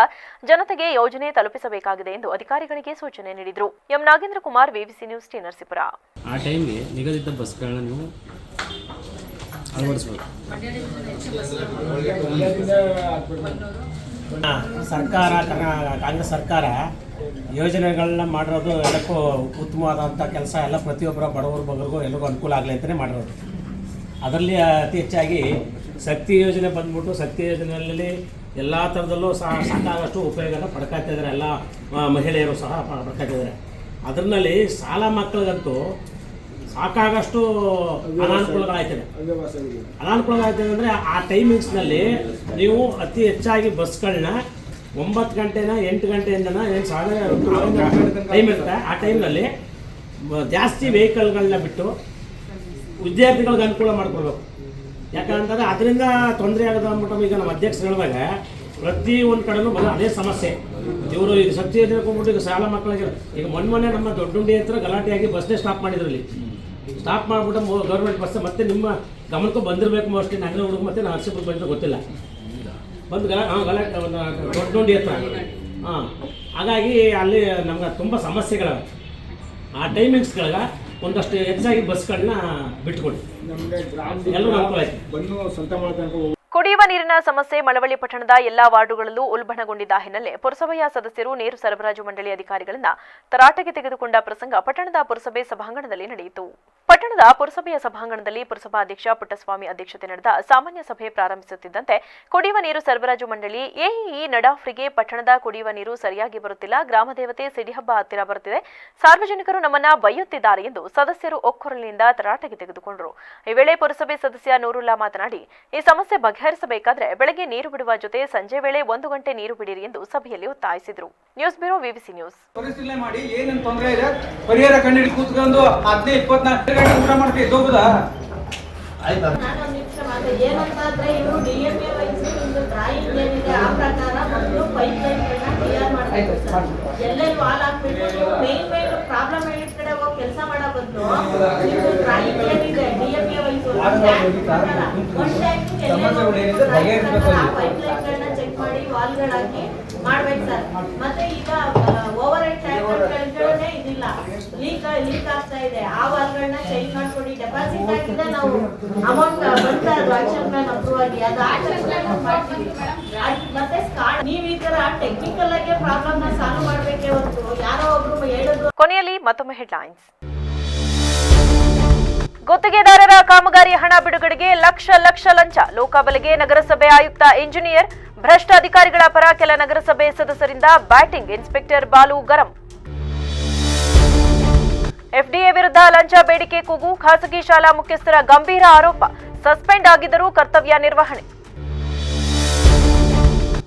ಜನತೆಗೆ ಯೋಜನೆ ತಲುಪಿಸಬೇಕಾಗಿದೆ ಎಂದು ಅಧಿಕಾರಿಗಳಿಗೆ ಸೂಚನೆ ನೀಡಿದರು. M Nagendra Kumar, ವಿವಿಸಿ news, T Narasipura. ಆ ಟೈಮ್ಗೆ ನಿಗದಿತ ಬಸ್ಗಳನ್ನ ನೀವು ಅಳವಡಿಸಬೇಕು. ಸರ್ಕಾರ, ಕಾಂಗ್ರೆಸ್ ಸರ್ಕಾರ ಯೋಜನೆಗಳನ್ನ ಮಾಡಿರೋದು ಎಲ್ಲಕ್ಕೂ ಉತ್ತಮವಾದಂಥ ಕೆಲಸ. ಎಲ್ಲ ಪ್ರತಿಯೊಬ್ಬರ ಬಡವರು ಬಗ್ಗರಿಗೂ ಎಲ್ಲರಿಗೂ ಅನುಕೂಲ ಆಗಲಿ ಅಂತಲೇ ಮಾಡಿರೋದು. ಅದರಲ್ಲಿ ಅತಿ ಹೆಚ್ಚಾಗಿ ಶಕ್ತಿ ಯೋಜನೆ ಬಂದ್ಬಿಟ್ಟು, ಶಕ್ತಿ ಯೋಜನೆಯಲ್ಲಿ ಎಲ್ಲ ಥರದಲ್ಲೂ ಸಾಕಾಗಷ್ಟು ಉಪಯೋಗನ ಪಡ್ಕೊಳ್ತಿದ್ದಾರೆ. ಎಲ್ಲ ಮಹಿಳೆಯರು ಸಹ ಪಡ್ಕೊಳ್ತಿದ್ದಾರೆ. ಅದರಲ್ಲಿ ಸಾಲ ಮಕ್ಕಳಿಗಂತೂ ಸಾಕಾಗಷ್ಟು ಅನಾನುಕೂಲಗಳಾಯ್ತದೆ. ಅನಾನುಕೂಲಗಳಾಯ್ತದೆ ಅಂದರೆ ಆ ಟೈಮಿಂಗ್ಸ್ನಲ್ಲಿ ನೀವು ಅತಿ ಹೆಚ್ಚಾಗಿ ಬಸ್ಗಳನ್ನ 9 ಗಂಟೆನ 8 ಗಂಟೆಯಿಂದನ ಏನು ಟೈಮ್ ಇರುತ್ತೆ, ಆ ಟೈಮ್ನಲ್ಲಿ ಜಾಸ್ತಿ ವೆಹಿಕಲ್ಗಳನ್ನ ಬಿಟ್ಟು ವಿದ್ಯಾರ್ಥಿಗಳಿಗೆ ಅನುಕೂಲ ಮಾಡಿಕೊಡ್ಬೇಕು. ಯಾಕಂತಂದರೆ ಅದರಿಂದ ತೊಂದರೆ ಆಗೋದು ಅಂದ್ಬಿಟ್ಟು ಈಗ ನಮ್ಮ ಅಧ್ಯಕ್ಷರು ಹೇಳಿದಾಗ ಪ್ರತಿ ಒಂದು ಕಡೆನೂ ಅದೇ ಸಮಸ್ಯೆ. ಇವರು ಈಗ ಶಕ್ತಿ ಯೋಜನೆ ಹೋಗ್ಬಿಟ್ಟು ಈಗ ಶಾಲಾ ಮಕ್ಕಳಿಗೆ ಈಗ ಮೊನ್ನೆ ನಮ್ಮ ದೊಡ್ಡುಂಡಿ ಹತ್ರ ಗಲಾಟೆಯಾಗಿ ಬಸ್ನೇ ಸ್ಟಾಪ್ ಮಾಡಿದ್ರಲ್ಲಿ. ಸ್ಟಾಪ್ ಮಾಡಿಬಿಟ್ಟು ಗೌರ್ಮೆಂಟ್ ಬಸ್ ಮತ್ತೆ ನಿಮ್ಮ ಗಮನಕ್ಕೂ ಬಂದಿರಬೇಕು ಮೋಸ್ಟ್ಲಿ, ನಗರ ಹುಡುಗ ಮತ್ತೆ ನರಸೀಪುರ ಬಂದರೆ ಗೊತ್ತಿಲ್ಲ, ಬಂದು ಗಲಾಟೆ ದೊಡ್ಡುಂಡಿ ಹತ್ರ. ಹಾಗಾಗಿ ಅಲ್ಲಿ ನಮ್ಗೆ ತುಂಬ ಸಮಸ್ಯೆಗಳವೆ. ಆ ಟೈಮಿಂಗ್ಸ್ಗಳಿಗೆ ಒಂದಷ್ಟು ಹೆಚ್ಚಾಗಿ ಬಸ್ಗಳನ್ನ ಬಿಟ್ಕೊಡಿ, ಎಲ್ಲರೂ ಅನುಕೂಲ ಆಯ್ತು. ಕುಡಿಯುವ ನೀರಿನ ಸಮಸ್ಯೆ ಮಳವಳ್ಳಿ ಪಟ್ಟಣದ ಎಲ್ಲಾ ವಾರ್ಡುಗಳಲ್ಲೂ ಉಲ್ಬಣಗೊಂಡಿದ್ದ ಹಿನ್ನೆಲೆ ಪುರಸಭೆಯ ಸದಸ್ಯರು ನೀರು ಸರಬರಾಜು ಮಂಡಳಿ ಅಧಿಕಾರಿಗಳಿಂದ ತರಾಟೆಗೆ ತೆಗೆದುಕೊಂಡ ಪ್ರಸಂಗ ಪಟ್ಟಣದ ಪುರಸಭೆ ಸಭಾಂಗಣದಲ್ಲಿ ನಡೆಯಿತು. ಪಟ್ಟಣದ ಪುರಸಭೆಯ ಸಭಾಂಗಣದಲ್ಲಿ ಪುರಸಭಾಧ್ಯಕ್ಷ ಪುಟ್ಟಸ್ವಾಮಿ ಅಧ್ಯಕ್ಷತೆ ನಡೆದ ಸಾಮಾನ್ಯ ಸಭೆ ಪ್ರಾರಂಭಿಸುತ್ತಿದ್ದಂತೆ ಕುಡಿಯುವ ನೀರು ಸರಬರಾಜು ಮಂಡಳಿ ಎಇಇ ನಡಾಫ್ರಿಗೆ ಪಟ್ಟಣದ ಕುಡಿಯುವ ನೀರು ಸರಿಯಾಗಿ ಬರುತ್ತಿಲ್ಲ, ಗ್ರಾಮ ದೇವತೆ ಸಿಡಿಹಬ್ಬ ಹತ್ತಿರ ಬರುತ್ತಿದೆ, ಸಾರ್ವಜನಿಕರು ನಮ್ಮನ್ನ ಬೈಯುತ್ತಿದ್ದಾರೆ ಎಂದು ಸದಸ್ಯರು ಒಕ್ಕೊರಲಿನಿಂದ ತರಾಟೆಗೆ ತೆಗೆದುಕೊಂಡರು. ಈ ವೇಳೆ ಪುರಸಭೆ ಸದಸ್ಯ ನೂರುಲ್ಲಾ ಮಾತನಾಡಿ, ಈ ಸಮಸ್ಯೆ ಬಗೆಹರಿಸಬೇಕಾದ್ರೆ ಬೆಳಗ್ಗೆ ನೀರು ಬಿಡುವ ಜೊತೆ ಸಂಜೆ ವೇಳೆ 1 ಗಂಟೆ ನೀರು ಬಿಡಿರಿ ಎಂದು ಸಭೆಯಲ್ಲಿ ಒತ್ತಾಯಿಸಿದರು. News bureau VVC news. ಪರಿಶೀಲನೆ ಮಾಡಿ ಏನೇನು ತೊಂದರೆ ಇದೆ ಪರಿಹಾರ ಕಂಡು ಕೂತ್ಕೊಂಡು 15-24 ಗಂಟೆ ಊಟ ಮಾಡ್ತೀವಿ ಹೋಗುದಾ? ಏನಂತಾದ್ರೆ ಇವರು ಡಿಎಂಎ ವೈಸ್ ಡ್ರಾಯಿಂಗ್ ಏನಿದೆ ಆ ಪ್ರಕಾರ ಮೊದಲು ಪೈಪ್ ಲೈನ್ ಕ್ಲಿಯರ್ ಮಾಡಬೇಕು ಸರ್. ಎಲ್ಲೆಲ್ಲಿ ವಾಲ್ ಹಾಕ್ಬೇಕು, ಮೇನ್ ಪ್ರಾಬ್ಲಮ್ ಹೇಳಿದ ಕಡೆ ಹೋಗಿ ಕೆಲಸ ಮಾಡೋ ಬದಲು ಡ್ರಾಯಿಂಗ್ ಏನಿದೆ ಡಿಎಂಎ ವೈಸ್ ಪೈಪ್ ಲೈನ್ಗಳನ್ನ ಚೆಕ್ ಮಾಡಿ ವಾಲ್ಗಳಾಕಿ ಮಾಡ್ಬೇಕು ಸರ್. ಮತ್ತೆ ಈಗ ಓವರ್ ಹೆಡ್ ಟ್ಯಾಂಕರ್ಗಳೇ ಇದಿಲ್ಲ, ಲೀಕ್ ಆಗ್ತಾ ಇದೆ, ಆ ವಾಲ್ಗಳನ್ನ ಚೇಂಜ್ ಮಾಡ್ಕೊಡಿ. ಡೆಪಾಸಿಟ್ ಆಗಿದ್ದ ನಾವು ಅಮೌಂಟ್ ಬಂತಾ ಅದು ಆಕ್ಷನ್ ಪ್ಲಾನ್ ಅಪ್ರೂವ್ ಆಗಿ ಅದು ಆಕ್ಷನ್ ಪ್ಲಾನ್ ಮಾಡ್ತೀವಿ. ಮತ್ತೆ ನೀವು ಈ ತರ ಟೆಕ್ನಿಕಲ್ ಆಗಿ ಪ್ರಾಬ್ಲಮ್ ನ ಸಾಲ್ವ್ ಮಾಡ್ಬೇಕೇ ಹೊರತು ಯಾರೋ ಒಬ್ರು ಹೇಳಿದ್ರು. ಕೊನೆಯಲ್ಲಿ ಮತ್ತೊಮ್ಮೆ ಹೆಡ್ಲೈನ್ಸ್. ಗುತ್ತಿಗೆದಾರರ ಕಾಮಗಾರಿ ಹಣ ಬಿಡುಗಡೆಗೆ ಲಕ್ಷ ಲಂಚ, ಲೋಕಾಬಲೆಗೆ ನಗರಸಭೆ ಆಯುಕ್ತ ಇಂಜಿನಿಯರ್, ಭ್ರಷ್ಟ ಅಧಿಕಾರಿಗಳ ಪರ ಕೆಲ ನಗರಸಭೆ ಸದಸ್ಯರಿಂದ ಬ್ಯಾಟಿಂಗ್, ಇನ್ಸ್ಪೆಕ್ಟರ್ ಬಾಲು ಗರಂ. ಎಫ್ಡಿಎ ವಿರುದ್ಧ ಲಂಚ ಬೇಡಿಕೆ ಕೂಗು, ಖಾಸಗಿ ಶಾಲಾ ಮುಖ್ಯಸ್ಥರ ಗಂಭೀರ ಆರೋಪ, ಸಸ್ಪೆಂಡ್ ಆಗಿದ್ದರೂ ಕರ್ತವ್ಯ ನಿರ್ವಹಣೆ.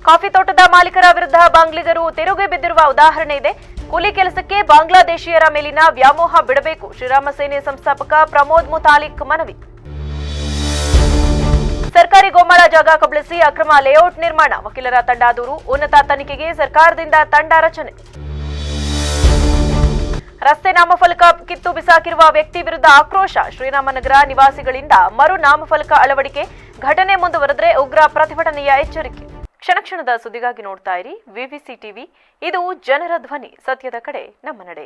ಕಾಫಿ ತೋಟದ ಮಾಲೀಕರ ವಿರುದ್ಧ ಬಾಂಗ್ಲಿಗರು ತೆರುಗೆ ಬಿದ್ದಿರುವ ಉದಾಹರಣೆ ಇದೆ, ಕೂಲಿ ಕೆಲಸಕ್ಕೆ ಬಾಂಗ್ಲಾದೇಶಿಯರ ಮೇಲಿನ ವ್ಯಾಮೋಹ ಬಿಡಬೇಕು, ಶ್ರೀರಾಮ ಸೇನೆ ಸಂಸ್ಥಾಪಕ ಪ್ರಮೋದ್ ಮುತಾಲಿಕ್ ಮನವಿ. ಸರ್ಕಾರಿ ಗೋಮಾಳ ಜಾಗ ಕಬಳಿಸಿ ಅಕ್ರಮ ಲೇಔಟ್ ನಿರ್ಮಾಣ, ವಕೀಲರ ತಂಡ ದೂರು, ಉನ್ನತ ತನಿಖೆಗೆ ಸರ್ಕಾರದಿಂದ ತಂಡ ರಚನೆ. ರಸ್ತೆ ನಾಮಫಲಕ ಕಿತ್ತು ಬಿಸಾಕಿರುವ ವ್ಯಕ್ತಿ ವಿರುದ್ಧ ಆಕ್ರೋಶ, ಶ್ರೀರಾಮನಗರ ನಿವಾಸಿಗಳಿಂದ ಮರು ನಾಮಫಲಕ ಅಳವಡಿಕೆ, ಘಟನೆ ಮುಂದುವರೆದರೆ ಉಗ್ರ ಪ್ರತಿಭಟನೆಯ ಎಚ್ಚರಿಕೆ. ಕ್ಷಣ ಸುದ್ದಿಗಾಗಿ ನೋಡ್ತಾ ಇರಿ ವಿವಿಸಿ ಟಿವಿ, ಇದು ಜನರ ಧ್ವನಿ, ಸತ್ಯದ ಕಡೆ ನಮ್ಮ ನಡೆ.